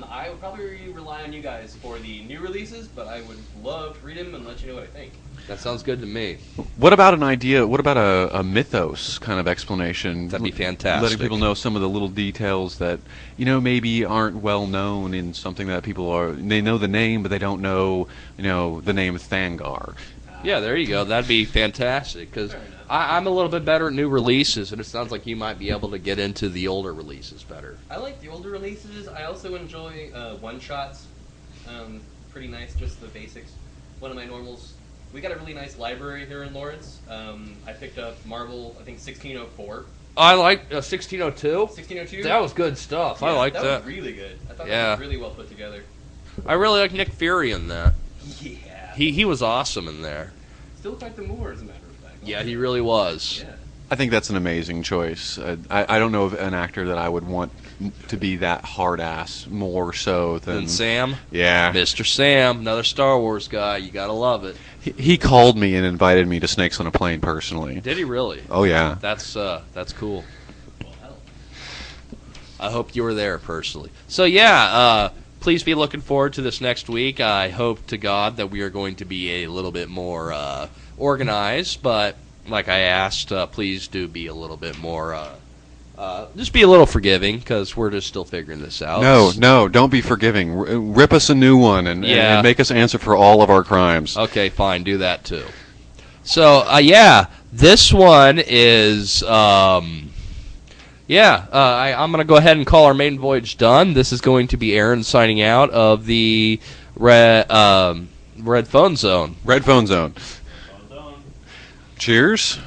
I would probably rely on you guys for the new releases, but I would love to read them and let you know what I think. That sounds good to me. What about an idea? What about a mythos kind of explanation? That'd be fantastic. Letting people know some of the little details that maybe aren't well known in something that people are. They know the name, but they don't know the name of Thangar. Yeah, there you go. That'd be fantastic because I'm a little bit better at new releases, and it sounds like you might be able to get into the older releases better. I like the older releases. I also enjoy one-shots. Pretty nice, just the basics. One of my normals. We got a really nice library here in Lawrence. I picked up Marvel, I think 1604. I like 1602. 1602? That was good stuff. I like that. That was really good. I thought that was really well put together. I really like Nick Fury in that. Yeah. He was awesome in there. Still quite the Moore, as a matter of fact. Yeah, he really was. Yeah. I think that's an amazing choice. I don't know of an actor that I would want to be that hard ass more so than Then Sam. Yeah. Mr. Sam, another Star Wars guy. You gotta love it. He called me and invited me to Snakes on a Plane personally. Did he really? Oh yeah. That's cool. Well, hell. I hope you were there personally. So yeah, please be looking forward to this next week. I hope to God that we are going to be a little bit more organized, but like I asked, please do be a little bit more. Just be a little forgiving because we're just still figuring this out. No, don't be forgiving. Rip us a new one and make us answer for all of our crimes. Okay, fine, do that too. So this one is I'm going to go ahead and call our main voyage done. This is going to be Aaron signing out of the Red Phone Zone. Red Phone Zone. Cheers.